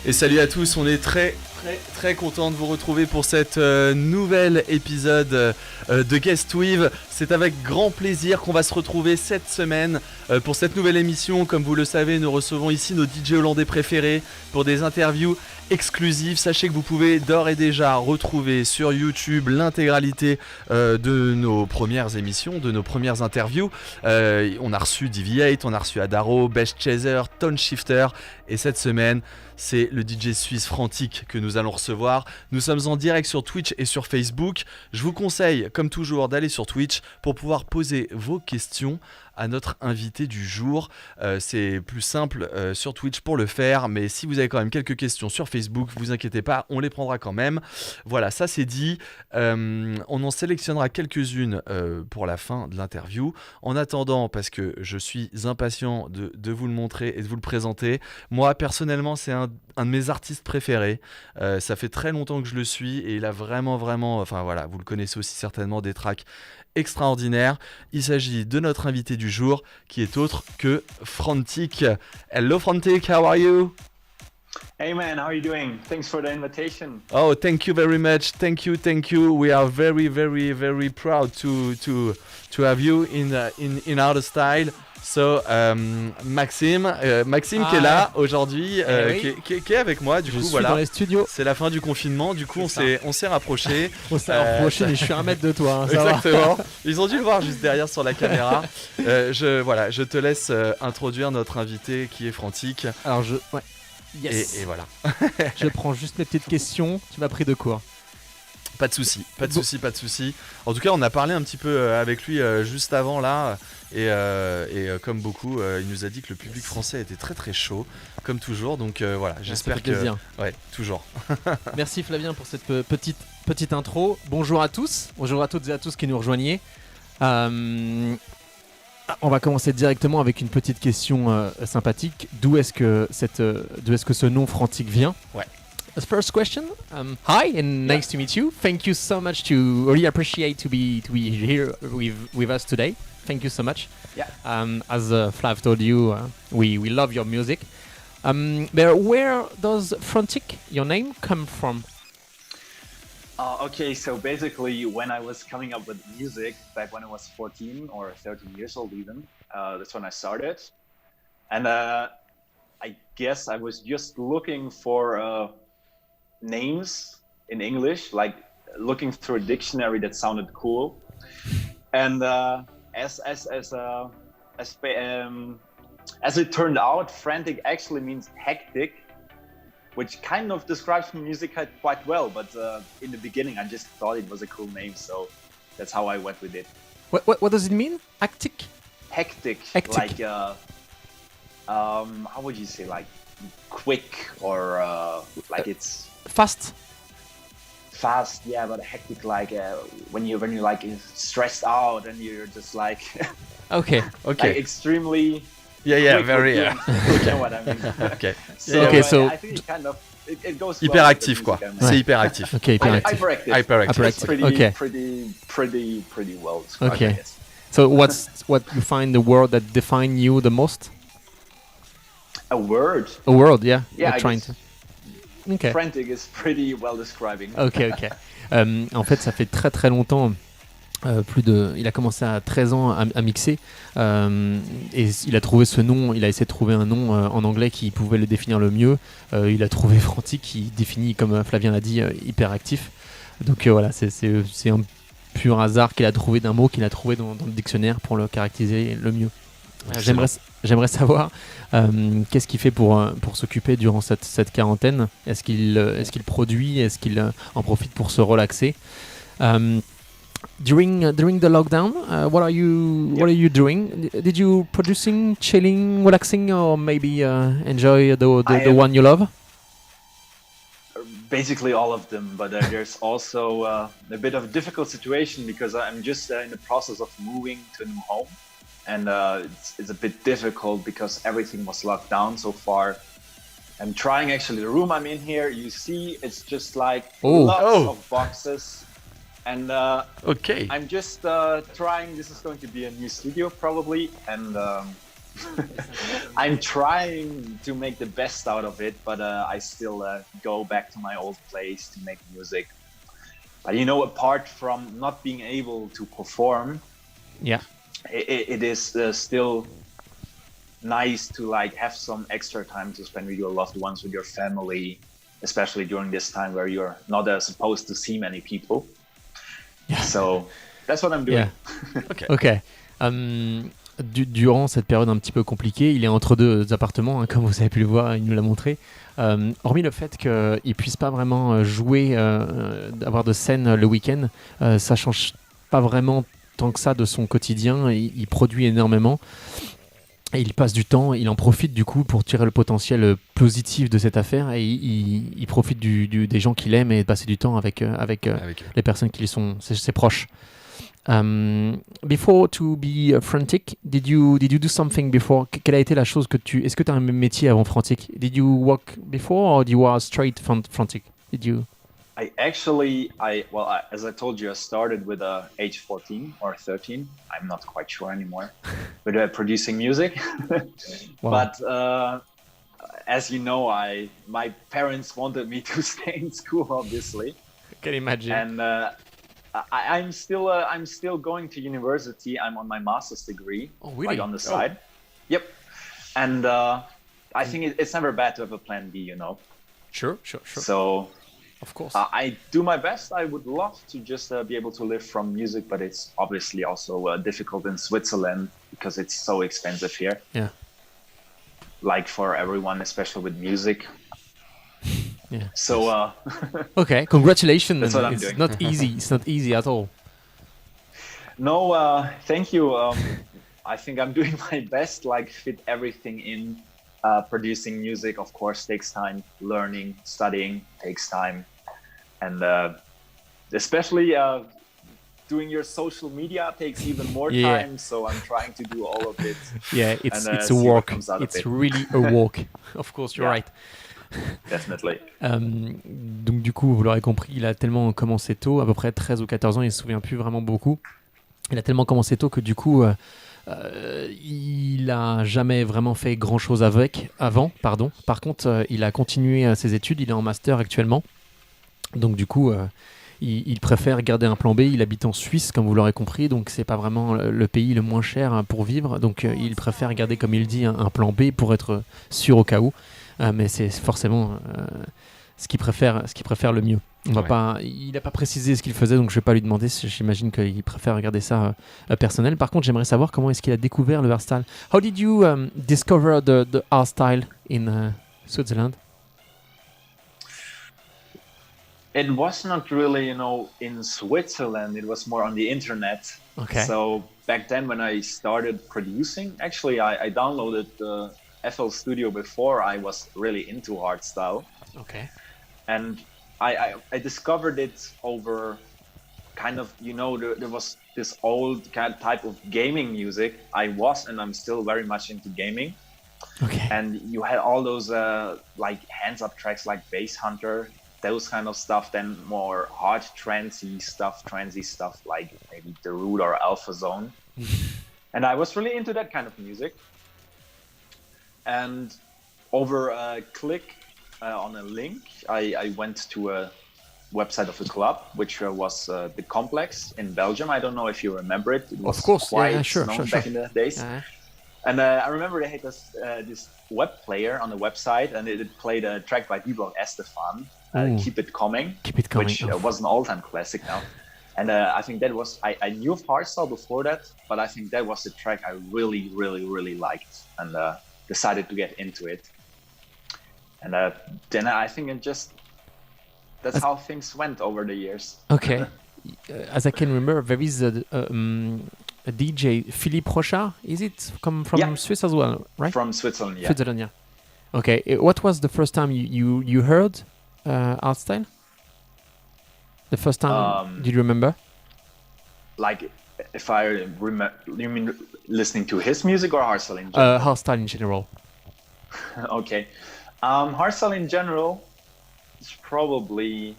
Et salut à tous, on est très content de vous retrouver pour cette nouvel épisode de Guest With. C'est avec grand plaisir qu'on va se retrouver cette semaine pour cette nouvelle émission. Comme vous le savez, nous recevons ici nos DJ hollandais préférés pour des interviews exclusives. Sachez que vous pouvez d'ores et déjà retrouver sur YouTube l'intégralité de nos premières émissions, de nos premières interviews. On a reçu DV8, on a reçu Adaro, Best Chaser, Tone Shifter, et cette semaine c'est le DJ suisse PHRANTIC que nous allons recevoir. Nous sommes en direct sur Twitch et sur Facebook. Je vous conseille, comme toujours, d'aller sur Twitch pour pouvoir poser vos questions à notre invité du jour. C'est plus simple sur Twitch pour le faire, mais si vous avez quand même quelques questions sur Facebook, vous inquiétez pas, on les prendra quand même. Voilà, ça c'est dit. On en sélectionnera quelques-unes pour la fin de l'interview. En attendant, parce que je suis impatient de vous le montrer et de vous le présenter, moi personnellement c'est un de mes artistes préférés. Ça fait très longtemps que je le suis et il a vraiment, enfin voilà, vous le connaissez aussi certainement, des tracks extraordinaires. Il s'agit de notre invité du jour qui est autre que PHRANTIC. Hello PHRANTIC, how are you? Hey man, how are you doing? Thanks for the invitation. Oh, thank you very much. Thank you. We are very proud to have you in our style. So, Maxime qui est là aujourd'hui, qui est avec moi. Du coup, voilà. Dans les studios. C'est la fin du confinement. Du coup, on s'est rapprochés. On s'est rapprochés, mais je suis 1 mètre de toi. Hein, exactement. Ils ont dû le voir juste derrière sur la caméra. Je te laisse introduire notre invité qui est PHRANTIC. Alors Yes. Et voilà. Je prends juste mes petites questions. Tu m'as pris de court. Pas de souci. En tout cas, on a parlé un petit peu avec lui juste avant là, et comme beaucoup, il nous a dit que le public français était très chaud, comme toujours. Donc voilà, j'espère que. Ouais, toujours. Merci Flavien pour cette petite intro. Bonjour à tous, bonjour à toutes et à tous qui nous rejoignez. On va commencer directement avec une petite question sympathique. D'où est-ce que ce nom PHRANTIC vient? Ouais. As first question, hi and nice to meet you. Thank you so much to really appreciate to be here with us today. Thank you so much. Yeah. As Flav told you, we love your music. But where does PHRANTIC, your name, come from? Okay, so basically when I was coming up with music back when I was 14 or 13 years old even, that's when I started. And I guess I was just looking for names in English, like looking through a dictionary that sounded cool. And as it turned out, frantic actually means hectic, which kind of describes my music quite well. But in the beginning, I just thought it was a cool name, so that's how I went with it. What does it mean? Hectic? Hectic. Like how would you say, like quick or like it's fast? Fast, yeah, but hectic, like when you're like stressed out and you're just like okay, like extremely very you know what I mean. Okay. So I think it goes hyperactif quoi. C'est hyperactif. Okay, hyperactive. Pretty well described. Okay. So what you find the word that define you the most? A word, yeah. Yeah, Okay. Frantic is pretty well describing. Ok. En fait, ça fait très longtemps. Il a commencé à 13 ans à mixer et il a trouvé ce nom, il a essayé de trouver un nom en anglais qui pouvait le définir le mieux. Il a trouvé PHRANTIC qui définit, comme Flavien l'a dit, hyperactif. Donc voilà, c'est un pur hasard qu'il a trouvé d'un mot qu'il a trouvé dans le dictionnaire pour le caractériser le mieux. J'aimerais savoir qu'est-ce qu'il fait pour s'occuper durant cette quarantaine. Est-ce qu'il produit? Est-ce qu'il en profite pour se relaxer? During the lockdown, what are you doing? Did you producing, chilling, relaxing, or maybe enjoy the one you love? Basically all of them, but there's also a bit of a difficult situation because I'm just in the process of moving to a new home. And it's a bit difficult because everything was locked down so far. I'm trying actually the room I'm in here. You see, it's just like lots of boxes. And okay. I'm just trying. This is going to be a new studio probably. And I'm trying to make the best out of it, but I still go back to my old place to make music. But apart from not being able to perform, it is still nice to like have some extra time to spend with your loved ones, with your family, especially during this time where you're not supposed to see many people. So that's what I'm doing. Ok. Durant cette période un petit peu compliquée, il est entre deux appartements, comme vous avez pu le voir, il nous l'a montré. Hormis le fait qu'il ne puisse pas vraiment jouer, avoir de scène le week-end, ça ne change pas vraiment tant que ça de son quotidien. Il produit énormément. Et il passe du temps, il en profite du coup pour tirer le potentiel positif de cette affaire et il profite des gens qu'il aime et de passer du temps avec les personnes qui sont ses proches. Before to be Frantic, did you do something before? Quelle a été la chose que est-ce que tu as un métier avant Frantic? Did you work before or you are straight from Frantic? Did you? As I told you, I started with age 14 or 13. I'm not quite sure anymore, but producing music. Wow. But as you know, my parents wanted me to stay in school, obviously. I can imagine. And I'm still going to university. I'm on my master's degree, like on the side. Yep. And I think it's never bad to have a plan B, Sure. So. Of course. I do my best. I would love to just be able to live from music, but it's obviously also difficult in Switzerland because it's so expensive here. Yeah. Like for everyone, especially with music. Yeah. So. Okay, congratulations. That's what I'm it's doing. Not easy. It's not easy at all. No, thank you. I think I'm doing my best. Like fit everything in. Producing music, of course, takes time. Learning, studying takes time, and especially doing your social media takes even more time. So I'm trying to do all of it. Yeah, it's a work. It's really a work. Of course, you're right. Definitely. Donc du coup, vous l'aurez compris, il a tellement commencé tôt, à peu près 13 ou 14 ans, il ne se souvient plus vraiment beaucoup. Il a tellement commencé tôt que du coup, il n'a jamais vraiment fait grand-chose avant. Par contre, il a continué ses études, il est en master actuellement. Donc du coup, il préfère garder un plan B. Il habite en Suisse, comme vous l'aurez compris, donc c'est pas vraiment le pays le moins cher pour vivre. Donc il préfère garder, comme il dit, un plan B pour être sûr au cas où. Mais c'est forcément ce qu'il préfère le mieux. Il n'a pas précisé ce qu'il faisait, donc je ne vais pas lui demander. J'imagine qu'il préfère regarder ça personnel. Par contre, j'aimerais savoir comment est-ce qu'il a découvert le art style. How did you discover the art style in Switzerland? It was not really, in Switzerland. It was more on the internet. Okay. So back then when I started producing, actually I downloaded the FL Studio before I was really into art style. Okay. And I discovered it over kind of, there was this old kind of type of gaming music. And I'm still very much into gaming. Okay. And you had all those like hands up tracks like Bass Hunter, those kind of stuff, then more hard transy stuff like maybe The Root or Alpha Zone. And I was really into that kind of music. And over a click on a link, I went to a website of a club, which was the Complex in Belgium. I don't know if you remember it. It was of course, quite sure. back in the days. And I remember they had this web player on the website, and it played a track by D-Block Estefan, Keep It Coming, which was an all-time classic now. And I think that was, I knew of hardstyle before that, but I think that was the track I really, really, really liked, and decided to get into it. And then I think that's how things went over the years. Okay. As I can remember, there is a DJ, Philippe Rochard, is it? Come from Swiss as well, right? From Switzerland, yeah. Switzerland, yeah. Okay. What was the first time you heard art style? The first time, do you remember? Like, if I remember, you mean listening to his music or hardstyle in general? Hardstyle in general. Okay. Hardstyle in general is probably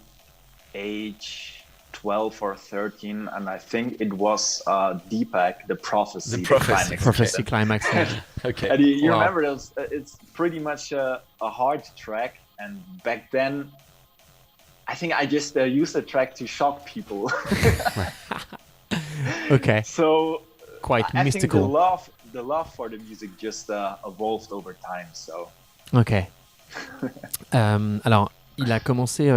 age 12 or 13, and I think it was Deepak, the prophecy. The prophecy. Prophecy Climax. Okay. And you Wow. remember it's pretty much a hard track, and back then I think I just used the track to shock people. Okay. So Quite I mystical. think the love for the music just evolved over time. So Ok. Alors, il a commencé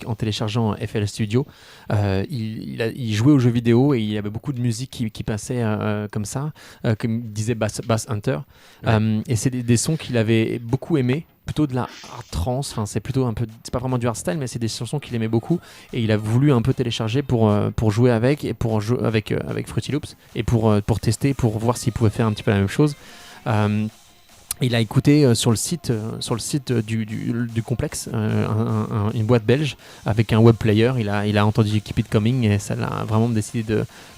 en téléchargeant FL Studio. Il jouait aux jeux vidéo et il y avait beaucoup de musique qui passait comme ça, comme disait Bass Hunter. Ouais. Et c'est des sons qu'il avait beaucoup aimés, plutôt de la hard trance. Enfin, c'est plutôt un peu, c'est pas vraiment du hardstyle, mais c'est des chansons qu'il aimait beaucoup. Et il a voulu un peu télécharger pour jouer avec et pour jouer avec Fruity Loops et pour tester, pour voir s'il pouvait faire un petit peu la même chose. Il a écouté sur le site du complexe, une boîte belge avec un web player. Il a entendu Keep It Coming et ça l'a vraiment décidé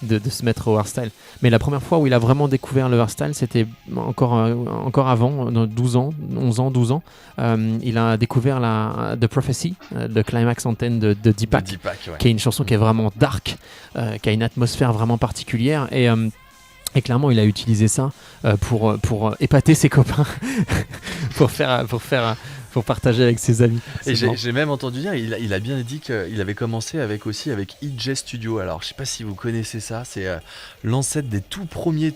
de se mettre au hardstyle. Mais la première fois où il a vraiment découvert le hardstyle, c'était encore avant, dans 11 ans. Il a découvert The Prophecy, The Climax Anthem de Deepak, Deepak, ouais. qui est une chanson qui est vraiment dark, qui a une atmosphère vraiment particulière. Et clairement, il a utilisé ça pour épater ses copains, pour partager avec ses amis. Et C'est marrant. j'ai même entendu dire, il a bien dit qu'il avait commencé avec EJ Studio. Alors, je sais pas si vous connaissez ça, c'est l'ancêtre des tout premiers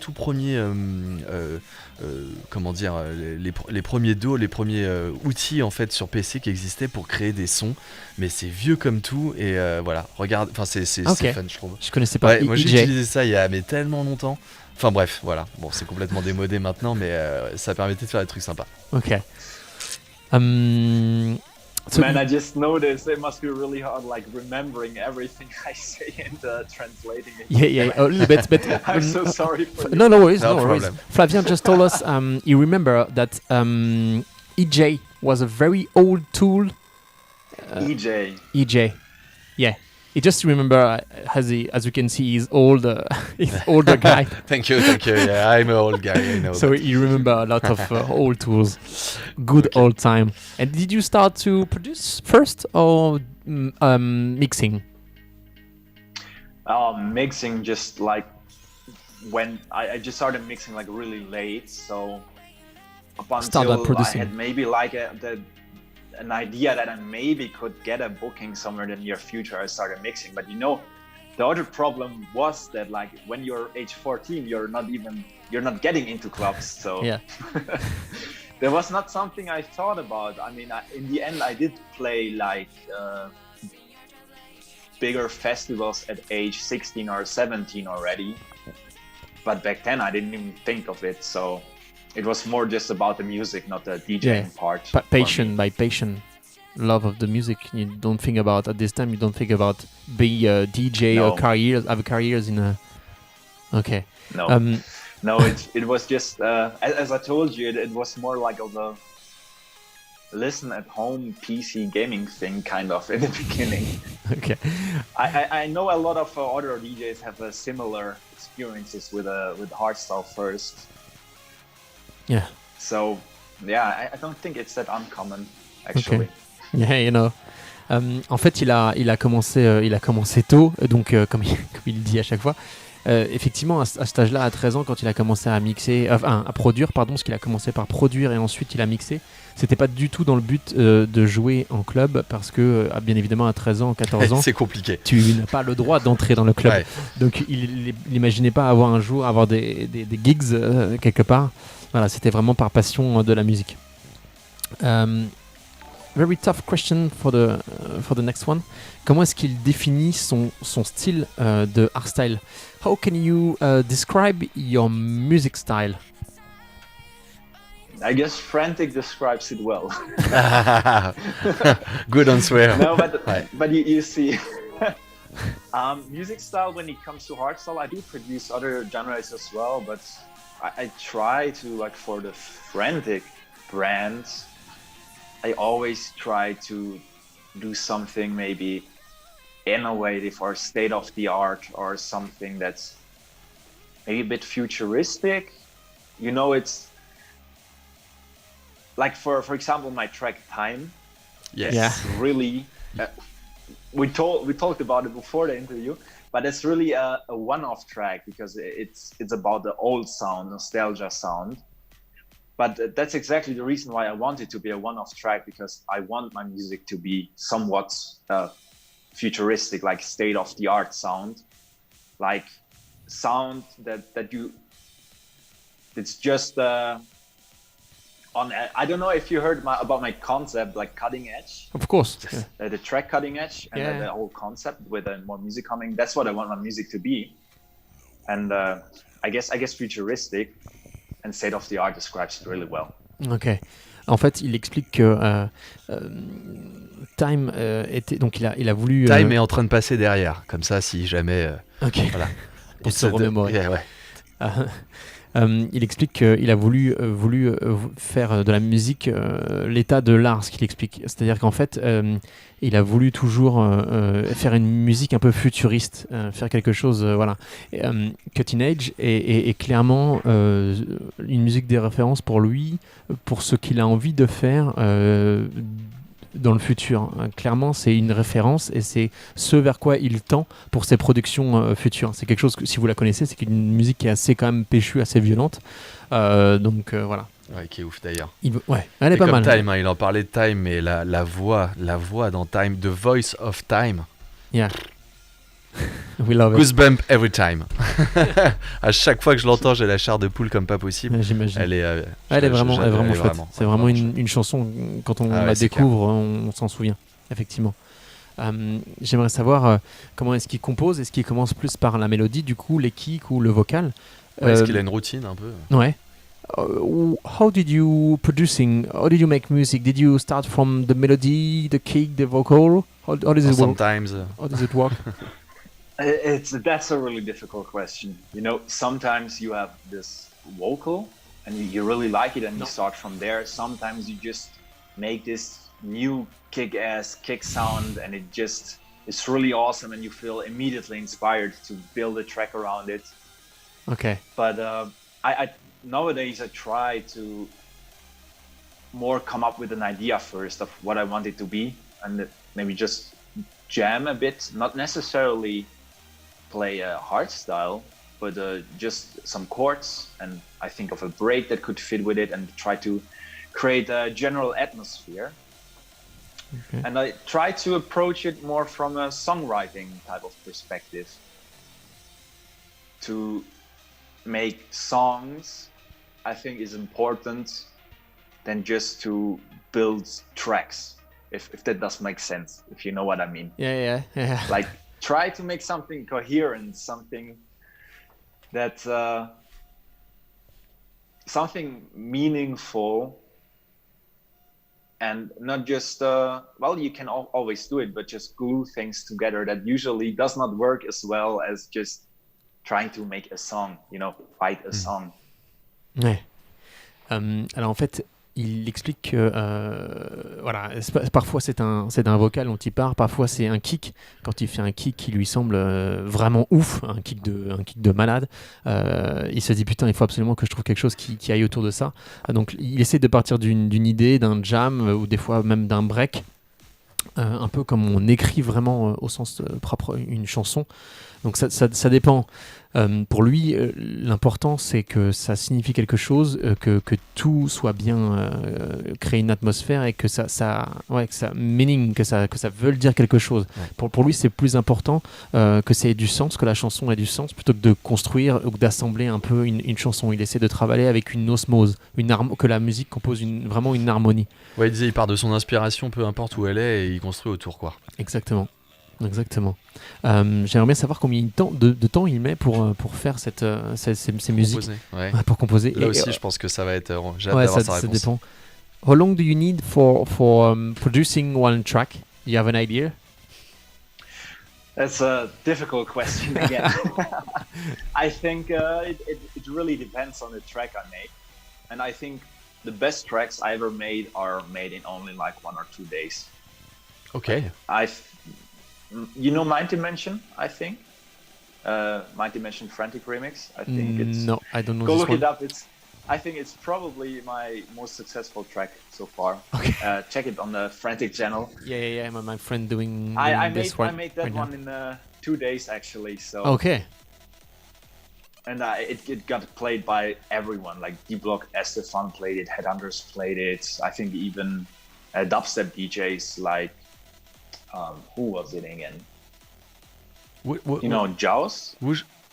comment dire, les premiers DAW, les premiers outils en fait sur PC qui existaient pour créer des sons. Mais c'est vieux comme tout et voilà, regarde, enfin c'est Ok. fun, je trouve. Je connaissais pas. Ouais, moi j'ai EJ. utilisé ça il y a mais tellement longtemps. Enfin bref, voilà. Bon, c'est complètement démodé maintenant, mais ça permettait de faire des trucs sympas. Ok. So Man, I just noticed it must be really hard, like remembering everything I say and translating it. yeah, a little bit. But I'm so sorry for you. no worries, No no worries. problem. Flavian just told us he remember that EJ was a very old tool. EJ. EJ, yeah. He just remember as you can see, he's old. He's older guy. Thank you. Yeah, I'm an old guy, I know. So he remember a lot of old tools. Good Okay. old time. And did you start to produce first or mixing? Mixing just like when I just started mixing like really late, so up Started until I producing. had maybe like an idea that I maybe could get a booking somewhere in the near future, I started mixing. But the other problem was that like when you're age 14, you're not getting into clubs. So Yeah. there was not something I thought about. I mean, in the end, I did play like bigger festivals at age 16 or 17 already. But back then, I didn't even think of it. So it was more just about the music, not the DJing part. for me. By patient love of the music. You don't think about at this time. You don't think about be a DJ No. or have careers in a. Okay. No, no, it was just as I told you, it was more like of a listen at home PC gaming thing kind of in the beginning. Okay. I know a lot of other DJs have similar experiences with hardstyle first. Yeah. So yeah, I don't think it's that uncommon actually. Yeah, you know. En fait, il a commencé tôt, donc comme il dit à chaque fois. Effectivement, à cet âge-là, à 13 ans, quand il a commencé à mixer, à produire, pardon, parce qu'il a commencé par produire et ensuite il a mixé, c'était pas du tout dans le but de jouer en club, parce que, bien évidemment, à 13 ans, 14 ans, C'est compliqué. tu n'as pas le droit d'entrer dans le club. Ouais. Donc il n'imaginait pas un jour avoir des gigs quelque part. Voilà, c'était vraiment par passion de la musique. Very tough question for the next one. Comment est-ce qu'il définit son style de hardstyle? How can you describe your music style? I guess Frantic describes it well. Good answer. No, but Ouais. but you see, music style when it comes to hardstyle, I do produce other genres as well, but I try to, like, for the Frantic brand, I always try to do something maybe innovative or state of the art, or something that's maybe a bit futuristic. You know, it's like for example, my track Time. Yes. Yeah. Really we talked about it before the interview, but it's really a one-off track because it's about the old sound, nostalgia sound. But that's exactly the reason why I want it to be a one-off track, because I want my music to be somewhat futuristic, like state-of-the-art sound, like sound it's just on. I don't know if you heard about my concept, like cutting edge. Of course, the track cutting edge and the whole concept with more music coming. That's what I want my music to be, and I guess futuristic and state of the art describes it really well. Ok. En fait, il explique que Time était donc il a voulu. Time est en train de passer derrière, comme ça, si jamais. Ok. Voilà. Pour se remémorer. Yeah, ouais. Il explique qu'il a voulu faire de la musique l'état de l'art, ce qu'il explique. C'est-à-dire qu'en fait, il a voulu toujours faire une musique un peu futuriste, faire quelque chose, voilà. Cutting Edge est clairement une musique des références pour lui, pour ce qu'il a envie de faire dans le futur. Clairement, c'est une référence et c'est ce vers quoi il tend pour ses productions futures. C'est quelque chose que, si vous la connaissez, c'est une musique qui est assez quand même péchue, assez violente. Donc voilà. Ouais, qui est ouf d'ailleurs. Ouais, elle est pas comme mal. Time, hein, il en parlait de Time, mais la voix dans Time, The Voice of Time. Yeah. We love it. Goosebump every time. À chaque fois que je l'entends, j'ai la chair de poule comme pas possible. Ouais, j'imagine. Elle est vraiment chouette. C'est vraiment une chanson, quand on la découvre, on s'en souvient, effectivement. J'aimerais savoir comment est-ce qu'il compose. Est-ce qu'il commence plus par la mélodie, du coup, les kicks ou le vocal? Est-ce qu'il a une routine un peu? Ouais. How did you make music? Did you start from the melody, the kick, the vocal? How does it work? Sometimes. How does it work? That's a really difficult question. You know, sometimes you have this vocal and you really like it and you start from there. Sometimes you just make this new kick-ass kick sound and it's really awesome and you feel immediately inspired to build a track around it. Okay. But I nowadays I try to more come up with an idea first of what I want it to be and maybe just jam a bit, not necessarily play a hard style, but just some chords, and I think of a break that could fit with it and try to create a general atmosphere. Okay. And I try to approach it more from a songwriting type of perspective, to make songs I think is important than just to build tracks, if that does make sense, if you know what I mean. Yeah. Like try to make something coherent, something that something meaningful, and not just well, you can always do it, but just glue things together. That usually does not work as well as just trying to make a song, write a song. Ouais. Alors en fait, il explique que voilà, parfois c'est un vocal dont il part, parfois c'est un kick. Quand il fait un kick qui lui semble vraiment ouf, un kick de malade, il se dit putain, il faut absolument que je trouve quelque chose qui aille autour de ça. Donc il essaie de partir d'une idée, d'un jam ou des fois même d'un break, un peu comme on écrit vraiment au sens propre une chanson. Donc ça dépend. Pour lui, l'important c'est que ça signifie quelque chose, que tout soit bien créer une atmosphère et que ça meaning, que ça veuille dire quelque chose. Ouais. Pour lui, c'est plus important que ça ait du sens, que la chanson ait du sens, plutôt que de construire ou d'assembler un peu une chanson. Il essaie de travailler avec une osmose, que la musique compose vraiment une harmonie. Ouais, il disait, il part de son inspiration, peu importe où elle est, et il construit autour, quoi. Exactement. J'aimerais bien savoir combien de temps il met pour faire ces musiques. Pour composer. Là aussi, je pense que ça va être. J'ai hâte d'avoir sa réponse. Ça dépend. How long do you need for producing one track? You have an idea? That's a difficult question again. I think it really depends on the track I make, and I think the best tracks I ever made are made in only like 1 or 2 days. Okay. You know Mind Dimension, I think. Mind Dimension PHRANTIC remix. I think it's. No, I don't know. Go this look one. it up. I think it's probably my most successful track so far. Okay. Check it on the Frantic channel. Yeah. My friend doing I this made one. I made that right one now. in 2 days actually. So Okay. and it got played by everyone. Like D-Block, Estefan played it, Headhunters played it. I think even dubstep DJs like who was it again? You know, Jaws.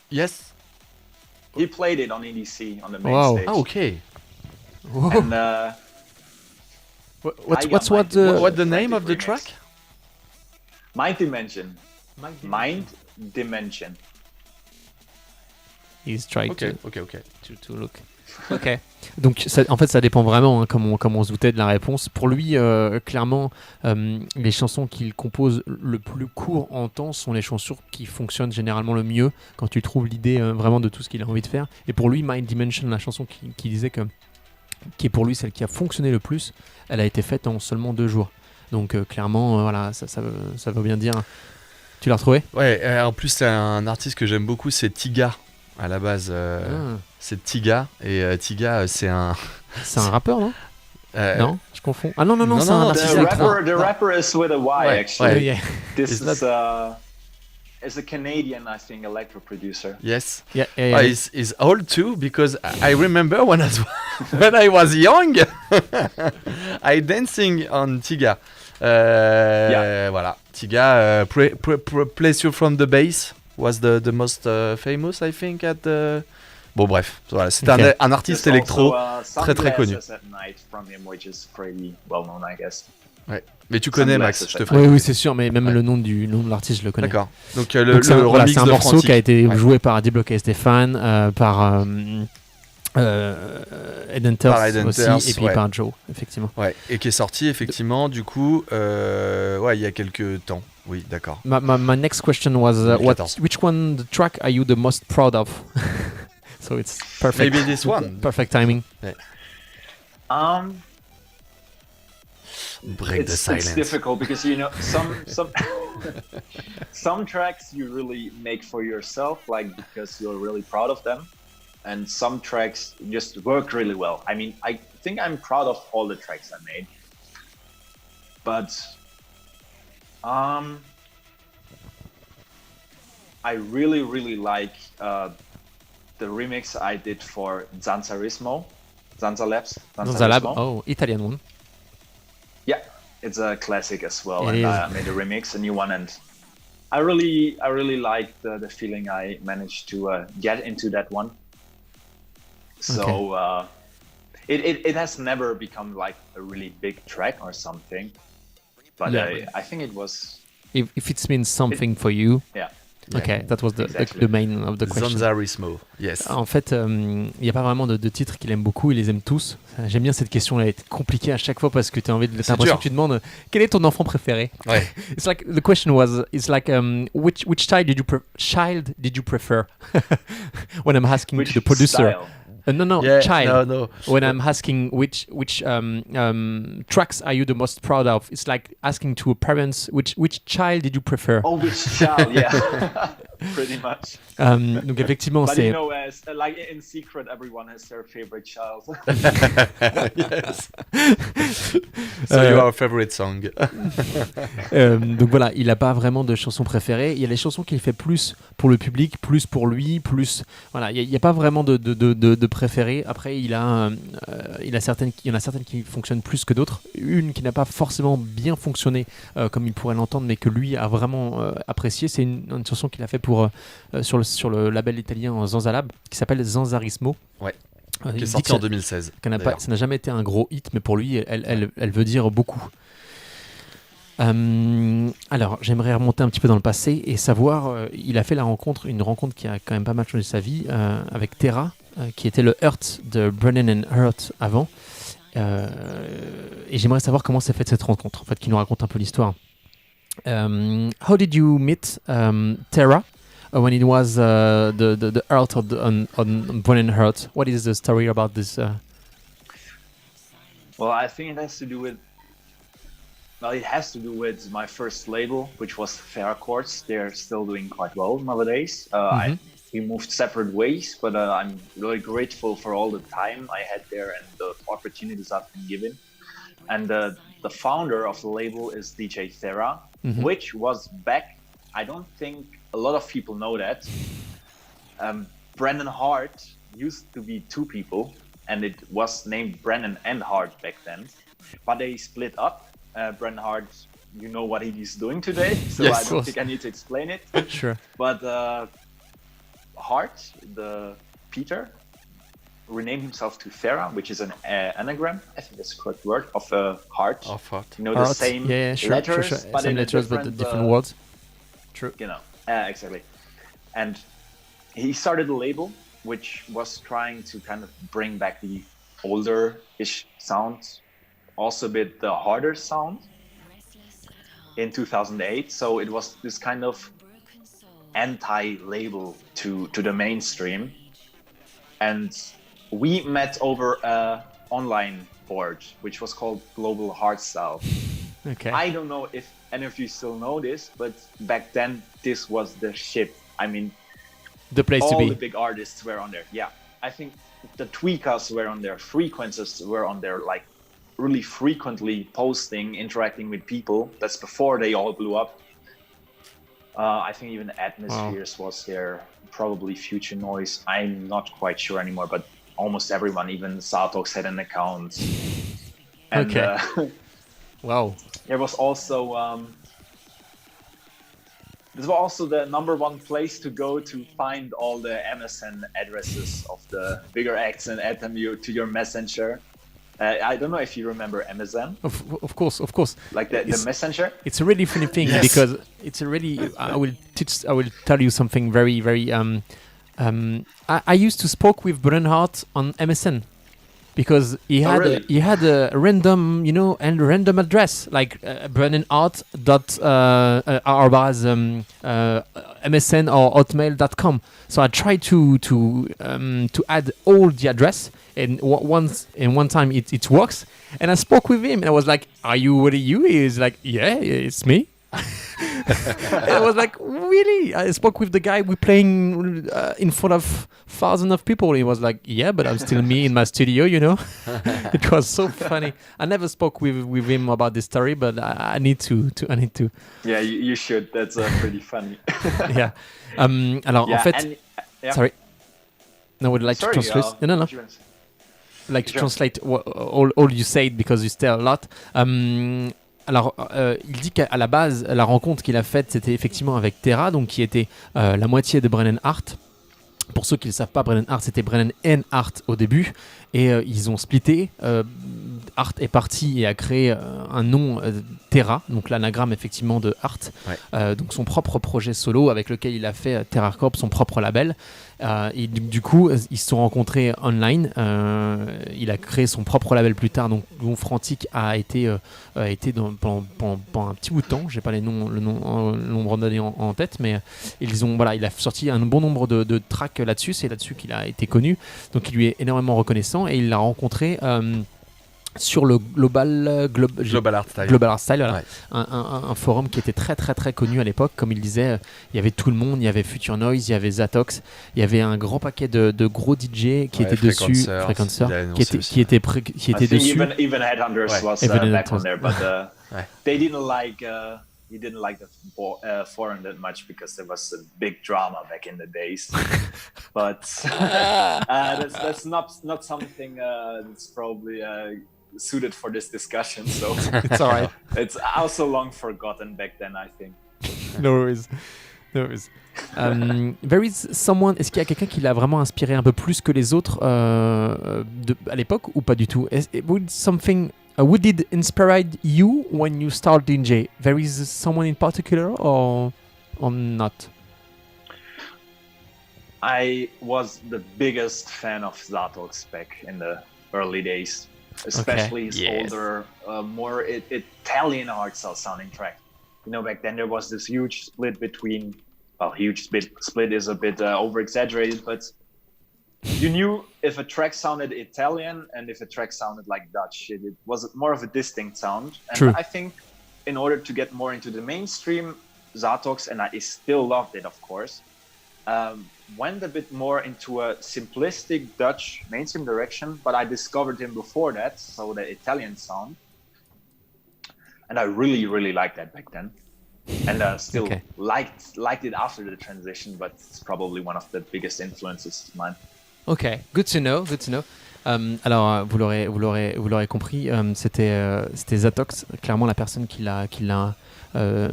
Yes. He played it on EDC on the main Wow. stage. Ah, okay. And What's the name of the remix. track? Mind Dimension. Mind Dimension. He's trying Ok. to look. Ok. Donc en fait ça dépend vraiment, hein, comme on se doutait de la réponse. Pour lui, clairement, les chansons qu'il compose le plus court en temps sont les chansons qui fonctionnent généralement le mieux quand tu trouves l'idée vraiment de tout ce qu'il a envie de faire. Et pour lui, Mind Dimension, la chanson qui disait qui est pour lui celle qui a fonctionné le plus, elle a été faite en seulement 2 jours. Donc clairement, voilà, ça veut bien dire. Tu l'as retrouvé ? Ouais, en plus c'est un artiste que j'aime beaucoup, c'est Tiga. À la base, c'est Tiga. Et Tiga, c'est un... C'est un rappeur, non ? Non, je confonds. Ah non, c'est un artiste The électro. rapper is with a Y actually. Ouais. Yeah. This is a Canadian, I think, electro producer. Yes. Yeah. He's old too, because I remember when I was young, I dancing on Tiga. Voilà. Tiga, Place You From The Bass was the most famous, I think, at the... Bon, bref, voilà, c'est un artiste There's électro also, très très connu. Sunglasses at Night from him, which is pretty well known, I guess. Ouais. Mais tu connais, Max, je te ferai. Oui, c'est sûr, mais même le nom de l'artiste, je le connais. D'accord. Donc, Donc le c'est un remix de morceau Frantic. qui a été joué par D-Block et Stéphane, par Headhunters aussi, et puis par Joe, effectivement. Ouais, et qui est sorti, effectivement, du coup, il y a quelques temps. Oui, d'accord. My next question was, which one, the track are you the most proud of? So it's perfect. Maybe this one. Perfect timing. Yeah. Break the silence. It's difficult because some tracks you really make for yourself, like because you're really proud of them, and some tracks just work really well. I mean, I think I'm proud of all the tracks I made, but I really like the remix I did for Zanza Lab, oh, Italian one. Yeah, it's a classic as well, It and is. I made a remix, a new one, and I really like the feeling I managed to get into that one. So it has never become like a really big track or something, but I think it was. If it means something for you. Yeah. Okay, that was the main of the question. Zanzarismo, yes. En fait, il n'y a pas vraiment de titres qu'il aime beaucoup, il les aime tous. J'aime bien cette question, elle est compliquée à chaque fois parce que tu as envie de l'impression que tu demandes quel est ton enfant préféré. Ouais. It's like the question was, it's like which child did you prefer? When I'm asking to the producer. Style? No, Yeah, child. no. When I'm asking which tracks are you the most proud of, it's like asking to a parents which child did you prefer. Oh, which child? Yeah, pretty much. Donc effectivement, But c'est. you know, like in secret, everyone has their favorite child. Yes. So your favorite song. Donc voilà, il n'a pas vraiment de chansons préférées. Il y a les chansons qu'il fait plus pour le public, plus pour lui, plus. Voilà, il n'y a pas vraiment de préférées. Après, il y en a certaines qui fonctionnent plus que d'autres. Une qui n'a pas forcément bien fonctionné comme il pourrait l'entendre, mais que lui a vraiment apprécié. C'est une chanson qu'il a fait sur le label italien Zanza Lab, qui s'appelle Zanzarismo. Ouais. Qui est sorti en 2016. Ça n'a jamais été un gros hit, mais pour lui, elle veut dire beaucoup. Alors, j'aimerais remonter un petit peu dans le passé et savoir, il a fait une rencontre qui a quand même pas mal changé sa vie, avec Terra, qui était le Hurt de Brennan and Hurt avant. Et j'aimerais savoir comment s'est faite cette rencontre, en fait, qu'il nous raconte un peu l'histoire. How did you meet Terra? When it was the Hurt on Brennan Hurt, what is the story about this? Well, I think it has to do with my first label, which was PHRANTIC. They're still doing quite well nowadays. we moved separate ways, but I'm really grateful for all the time I had there and the opportunities I've been given. And the founder of the label is DJ Thera, which was back, I don't think a lot of people know that. Brennan Hart used to be two people, and it was named Brennan and Hart back then. But they split up. Brennan Hart, you know what he's doing today, so Yes, I don't think I need to explain it. Sure. But Hart, the Peter, renamed himself to Thera, which is an anagram, I think that's the correct word, of a heart. Of heart. You know, Heart. the same Sure, letters, sure. but Same in letters, but different words. True. You know, exactly. And he started a label which was trying to kind of bring back the older-ish sound, also a bit the harder sound in 2008. So it was this kind of anti-label to the mainstream. And we met over a online board, which was called Global Hardstyle. Okay. I don't know if any of you still know this, but back then this was the shit. I mean, the place to all be. the big artists were on there. Yeah, I think the Tweakers were on there, Frequences were on there, like really frequently posting, interacting with people. That's before they all blew up. I think even Atmospheres was there, probably Future Noise. I'm not quite sure anymore, but almost everyone, even Zatox had an account. And, Okay. Wow. There was also this was also the #1 place to go to find all the MSN addresses of the bigger acts and add them to your messenger. I don't know if you remember MSN. Of course. Like the messenger. It's a really funny thing because it's a really. I will tell you something very. I used to spoke with Bernhard on MSN. Because he had a random, and random address like brennanart.msn or hotmail.com. So I tried to add all the address, and one time it works. And I spoke with him, and I was like, "Are you really you?" He was like, "Yeah, it's me." And I was like, really? I spoke with the guy we're playing in front of thousands of people. He was like, yeah, but I'm still me in my studio, It was so funny. I never spoke with him about this story, but I need to. Yeah, you should. That's pretty funny. Yeah. Alors, en fait, sorry. No, I would like to translate. No. Like to translate all you said because you say a lot. Alors, il dit qu'à la base, la rencontre qu'il a faite, c'était effectivement avec Terra, donc qui était la moitié de Brennan Hart. Pour ceux qui ne le savent pas, Brennan Hart, c'était Brennan and Hart au début, et ils ont splitté. Hart est parti et a créé un nom Terra, donc l'anagramme effectivement de Hart, donc son propre projet solo avec lequel il a fait Terra Corp, son propre label. Et du coup, ils se sont rencontrés online. Il a créé son propre label plus tard, donc PHRANTIC a été pendant un petit bout de temps. J'ai pas le nombre d'années en tête, mais il a sorti un bon nombre de tracks là-dessus. C'est là-dessus qu'il a été connu. Donc il lui est énormément reconnaissant et il l'a rencontré sur le Global Art Style, voilà. Ouais. Un forum qui était très très très connu à l'époque. Comme il disait, il y avait tout le monde, il y avait Future Noise, il y avait Zatox, il y avait un grand paquet de gros DJ qui étaient dessus, Frequencer, qui étaient dessus. Even Headhunters was back on there, but they didn't like. He didn't like the forum that much because there was a big drama back in the days. But that's not something that's probably suited for this discussion. So it's all right. It's also long forgotten back then, I think. No worries. Est-ce qu'il y a quelqu'un qui l'a vraiment inspiré un peu plus que les autres à l'époque ou pas du tout? Who did inspire you when you start DJ? There is someone in particular or not? I was the biggest fan of Zatox back in the early days, especially his older, more Italian hardstyle sounding track. Back then there was this huge split between, split is a bit over-exaggerated, but you knew if a track sounded Italian and if a track sounded like Dutch. It was more of a distinct sound. And True. I think in order to get more into the mainstream, Zatox, and I still loved it, of course, went a bit more into a simplistic Dutch mainstream direction, but I discovered him before that, so the Italian sound. And I really, really liked that back then. And still liked it after the transition, but it's probably one of the biggest influences of mine. Ok, good to know, good to know. Alors, vous l'aurez compris, c'était Zatox, clairement la personne qui l'a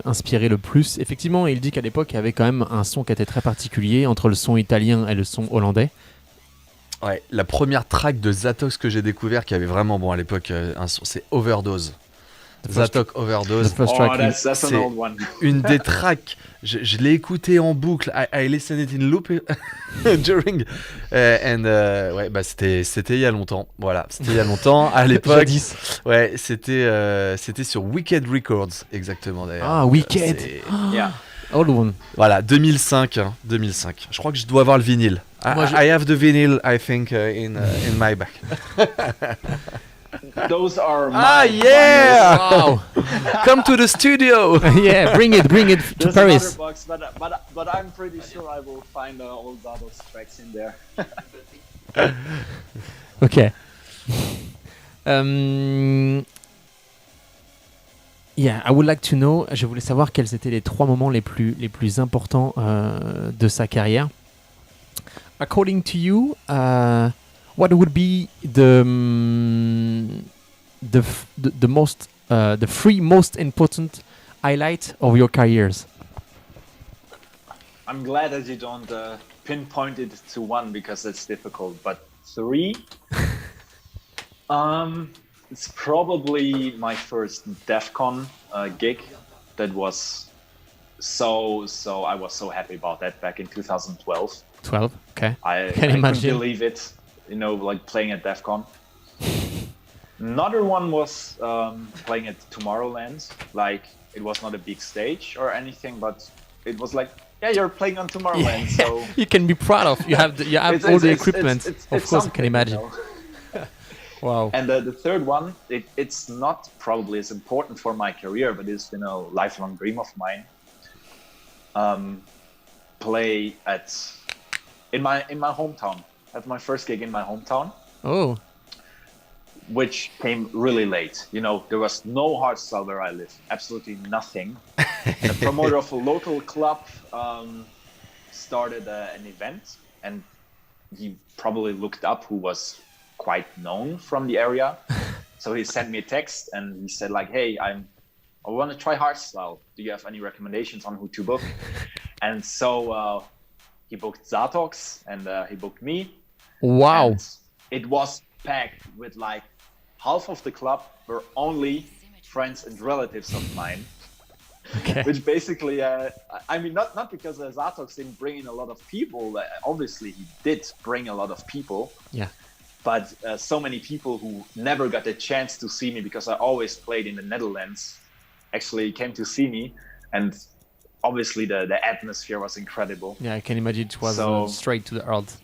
inspiré le plus. Effectivement, il dit qu'à l'époque, il y avait quand même un son qui était très particulier entre le son italien et le son hollandais. Ouais, la première track de Zatox que j'ai découvert, qui avait vraiment, à l'époque, un son, c'est Overdose. Zatok Overdose. That's an old one. Une des tracks, je l'ai écouté en boucle. I listened it in loop during. C'était il y a longtemps. Voilà, c'était il y a longtemps. À l'époque, ouais, c'était sur Wicked Records, exactement d'ailleurs. Ah, Wicked. Yeah. Old one. Voilà, 2005. Je crois que je dois avoir le vinyle. I have the vinyl, I think, in my bag. Those are my yeah! Wow. Come to the studio. Yeah, bring it to There's Paris. Another box, but I'm pretty sure I will find all those tracks in there. Ok. Yeah, I would like to know. Je voulais savoir quels étaient les 3 moments les plus importants de sa carrière. According to you, what would be the 3 most important highlight of your careers? I'm glad that you don't pinpoint it to one because it's difficult. But 3, it's probably my first DEF CON gig. That was so. I was so happy about that back in 2012. 12, okay. I Can imagine. couldn't believe it. Like playing at DEF CON. Another one was playing at Tomorrowland. Like, it was not a big stage or anything, but it was like, yeah, you're playing on Tomorrowland, so you can be proud of. You have all the equipment. Of course, I can imagine. Wow. And the third one, it's not probably as important for my career, but it's been a lifelong dream of mine. Play in my hometown. At my first gig in my hometown. Oh. Which came really late. There was no hardstyle where I live. Absolutely nothing. The promoter of a local club started an event, and he probably looked up who was quite known from the area. So he sent me a text and he said like, hey, I want to try hardstyle. Do you have any recommendations on who to book? And so he booked Zatox and he booked me. Wow. And it was packed with like half of the club were only friends and relatives of mine. Okay. Which basically, not because Zatox didn't bring in a lot of people. Obviously, he did bring a lot of people. Yeah. But so many people who never got the chance to see me because I always played in the Netherlands actually came to see me. And obviously, the atmosphere was incredible. Yeah, I can imagine it was straight to the heart.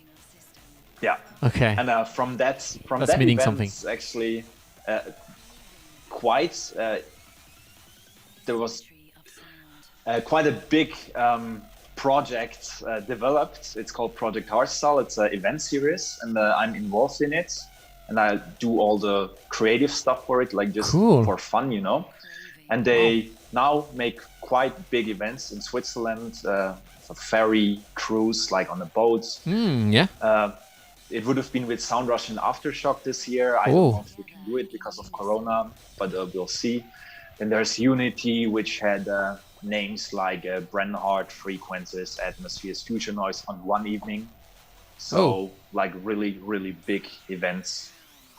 Yeah. Okay. And from that meaning event, something. Actually, there was quite a big project developed. It's called Project Hardstyle. It's an event series, and I'm involved in it. And I do all the creative stuff for it, like just for fun, And they now make quite big events in Switzerland, a ferry cruise, like on a boat. Yeah. It would have been with Soundrush and Aftershock this year. I don't know if we can do it because of Corona, but we'll see. And there's Unity, which had names like Brennhard, Frequencies, Atmospheres, Future Noise on one evening. So like really, really big events.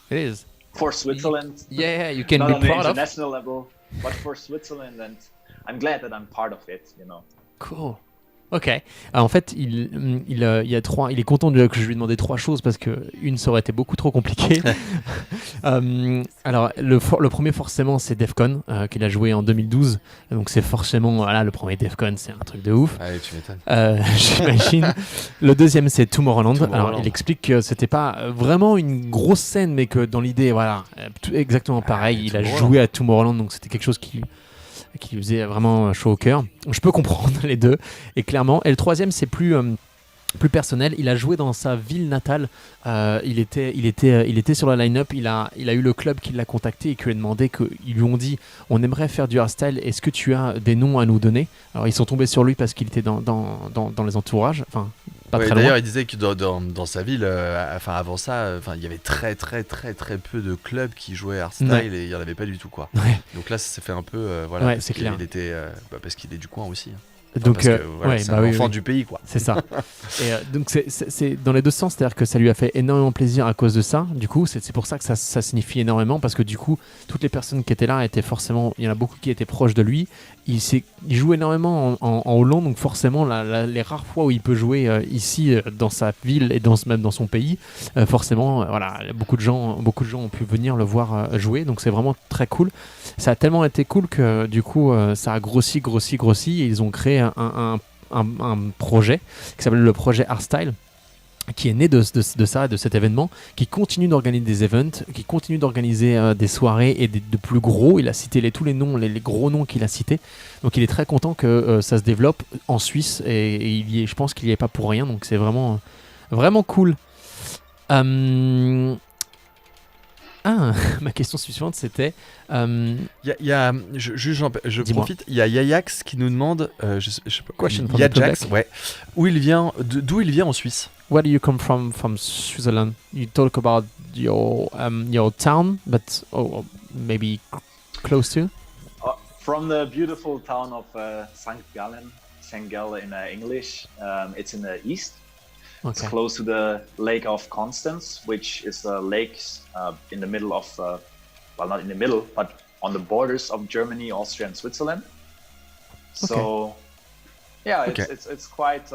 It is. For Switzerland. Yeah, you can not be on the proud of. international level, but for Switzerland, and I'm glad that I'm part of it, Cool. Ok. En fait, il est content que je lui ai demandé 3 choses parce que une, ça aurait été beaucoup trop compliqué. Alors, le premier, forcément, c'est DEF CON qu'il a joué en 2012. Donc, c'est forcément, le premier DEF CON, c'est un truc de ouf. Allez, tu m'étonnes. J'imagine. Le deuxième, c'est Tomorrowland. Alors, il explique que c'était pas vraiment une grosse scène, mais que dans l'idée, exactement pareil. Il a joué à Tomorrowland, donc c'était quelque chose qui lui faisait vraiment chaud au cœur. Je peux comprendre les deux, et clairement. Et le troisième, c'est plus plus personnel. Il a joué dans sa ville natale. Il était sur la line-up. Il a eu le club qui l'a contacté et qui lui a demandé, ils lui ont dit on aimerait faire du hardstyle. Est-ce que tu as des noms à nous donner? Alors ils sont tombés sur lui parce qu'il était dans les entourages. Enfin, pas très d'ailleurs, loin. il disait que dans sa ville, avant ça, il y avait très peu de clubs qui jouaient hardstyle et il y en avait pas du tout quoi. Ouais. Donc là, ça s'est fait un peu, Ouais, c'est clair. Il était, parce qu'il est du coin aussi. Donc, parce que, c'est un enfant du pays quoi. C'est ça. Et donc c'est dans les deux sens, c'est-à-dire que ça lui a fait énormément plaisir à cause de ça. Du coup, c'est pour ça que ça signifie énormément, parce que du coup, toutes les personnes qui étaient là étaient forcément, il y en a beaucoup qui étaient proches de lui. Il joue énormément en Hollande, donc forcément les rares fois où il peut jouer ici dans sa ville et même dans son pays, forcément, voilà, beaucoup de gens ont pu venir le voir jouer. Donc c'est vraiment très cool. Ça a tellement été cool que du coup, ça a grossi et ils ont créé un projet qui s'appelle le projet Hardstyle, qui est né de ça, de cet événement, qui continue d'organiser des events, qui continue d'organiser des soirées et de plus gros. Il a cité tous les noms, les gros noms qu'il a cités. Donc il est très content que ça se développe en Suisse et je pense qu'il n'y est pas pour rien. Donc c'est vraiment, vraiment cool. Ma question suivante, c'était... Je profite, il y a Yayax qui nous demande, je sais pas, Question from the Yajax, public. ouais, d'où il vient en Suisse. Where do you come from Switzerland? You talk about your town, but maybe close to? From the beautiful town of St. Gallen in English. It's in the east. Okay. It's close to the Lake of Constance, which is a lake in the middle of, well, not in the middle, but on the borders of Germany, Austria, and Switzerland. So, yeah, it's quite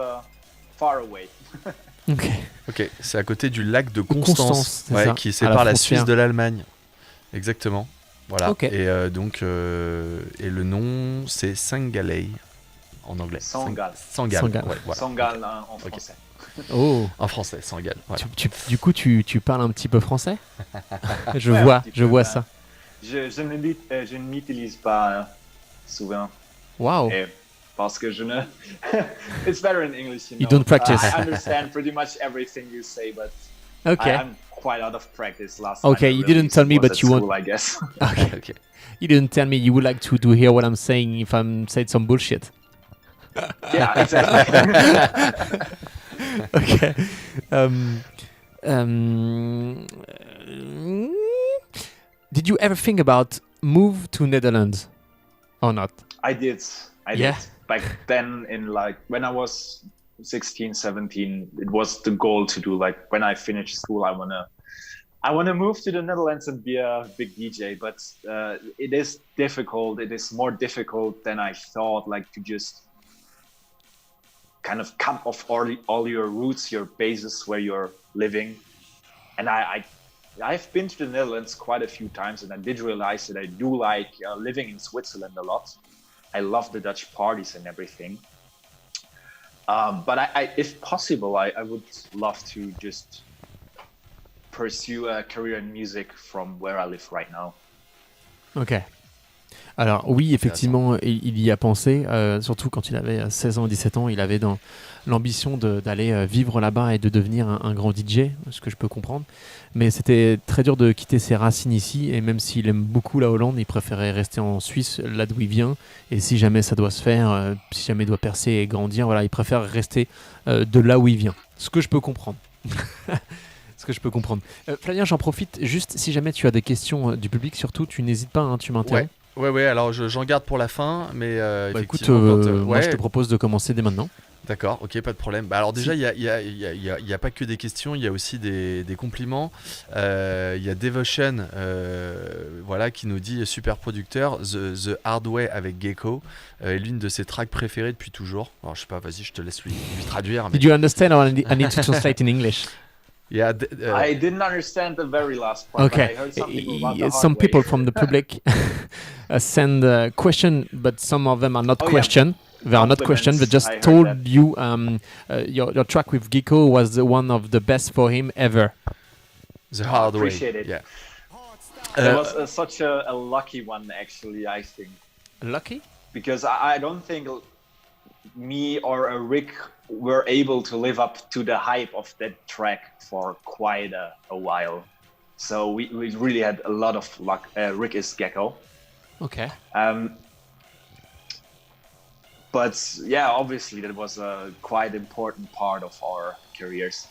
far away. Ok, c'est à côté du lac de Constance, qui sépare la Suisse de l'Allemagne. Exactement. Voilà. Okay. Et donc, et le nom, c'est Sangalei en anglais. Sangal. Sangal. Ouais, voilà. Sangal en français. Oh. En français, Sangal. Voilà. Du coup, tu parles un petit peu français? Je vois ça. Je ne m'utilise pas souvent. Wow. Parce que je ne... It's better in English, you know. You don't practice. I understand pretty much everything you say, but I'm quite out of practice last time. Okay, you didn't tell me, but you want... I guess. Okay. You didn't tell me you would like to hear what I'm saying if I'm saying some bullshit. Yeah, exactly. Okay. Did you ever think about move to Netherlands or not? I did. Back then, when I was 16, 17, it was the goal to do, when I finish school, I wanna move to the Netherlands and be a big DJ, but it is difficult. It is more difficult than I thought, to just kind of cut off all your roots, your bases where you're living. And I've been to the Netherlands quite a few times, and I did realize that I do like living in Switzerland a lot. I love the Dutch parties and everything. But I, if possible, I would love to just pursue a career in music from where I live right now. Ok. Alors oui, effectivement, il y a pensé, surtout quand il avait 16 ans, 17 ans, il avait dans l'ambition d'aller vivre là-bas et de devenir un grand DJ, ce que je peux comprendre. Mais c'était très dur de quitter ses racines ici, et même s'il aime beaucoup la Hollande, il préférait rester en Suisse, là d'où il vient. Et si jamais ça doit se faire, si jamais il doit percer et grandir, voilà, il préfère rester de là où il vient. Ce que je peux comprendre. Flavien, j'en profite, juste si jamais tu as des questions du public, surtout, tu n'hésites pas, hein, tu m'interromps. Ouais, alors j'en garde pour la fin, mais écoute, moi je te propose de commencer dès maintenant. D'accord, ok, pas de problème. Bah alors déjà, il y a pas que des questions, il y a aussi des compliments. Il y a Devotion, qui nous dit super producteur, The Hard Way avec Gecko, est l'une de ses tracks préférées depuis toujours. Alors je sais pas, vas-y, je te laisse lui traduire. Mais... Did you understand or I need to translate in English? Yeah, I didn't understand the very last part. Okay, but I heard some people about the some hard people way. from the public send a question, but some of them are not question. They are not questions. They just told you your track with Gecko was one of the best for him ever. The Hard Way. Appreciate it. Yeah. It was such a lucky one, actually. I think. Lucky? Because I don't think me or a Rick were able to live up to the hype of that track for quite a while. So we really had a lot of luck. Rick is Gecko. Okay. But yeah, obviously that was a quite important part of our careers.